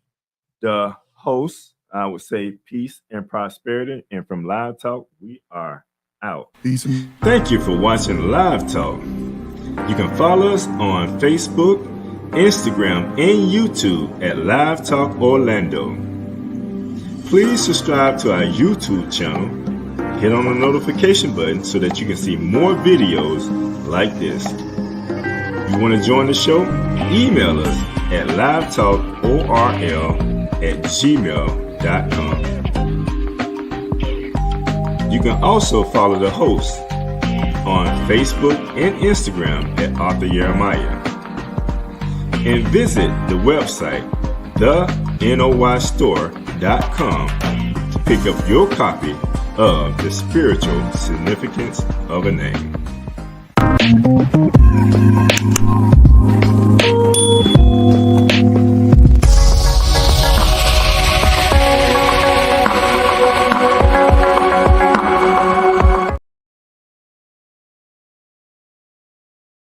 the host, I would say peace and prosperity. And from Live Talk, we are out. Peace. Thank you for watching Live Talk. You can follow us on Facebook, Instagram, and YouTube at Live Talk Orlando. Please subscribe to our YouTube channel. Hit on the notification button so that you can see more videos like this. You want to join the show? Email us at livetalkorl@gmail.com. You can also follow the host on Facebook and Instagram at Arthur Jeremiah. And visit the website, thenoystore.com. Tradespeople.com to pick up your copy of The Spiritual Significance of a Name.